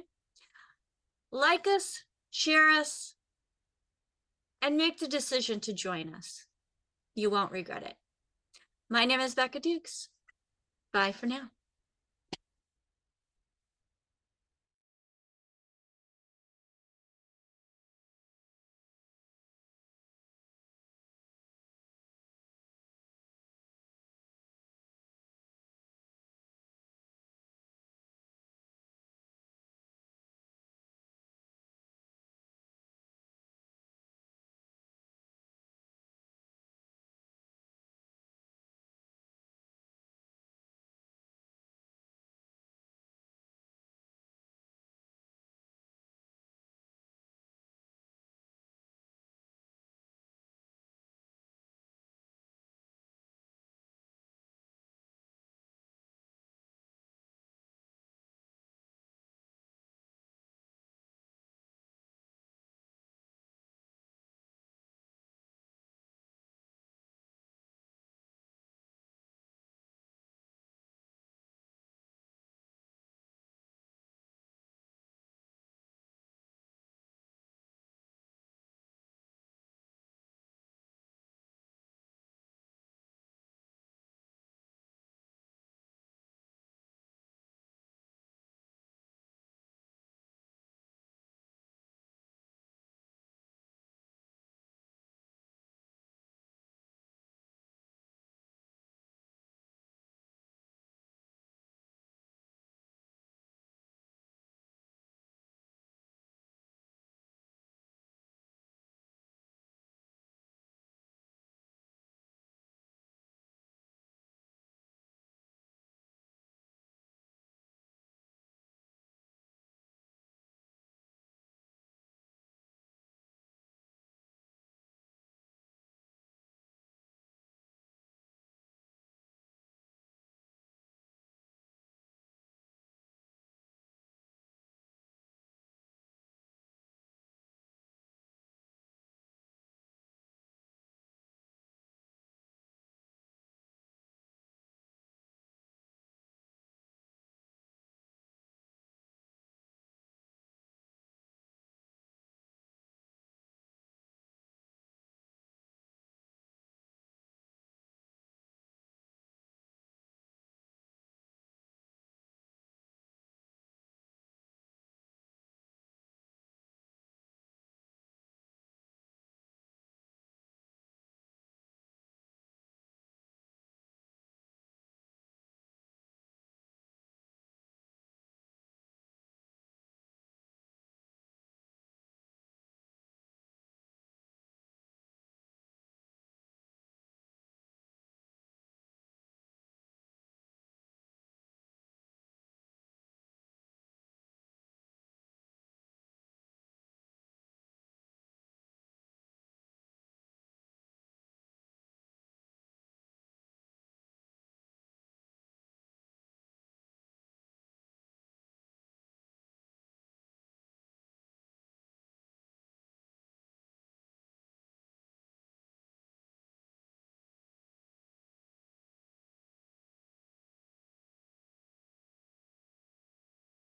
like us, share us, and make the decision to join us. You won't regret it. My name is Becca Dukes. Bye for now.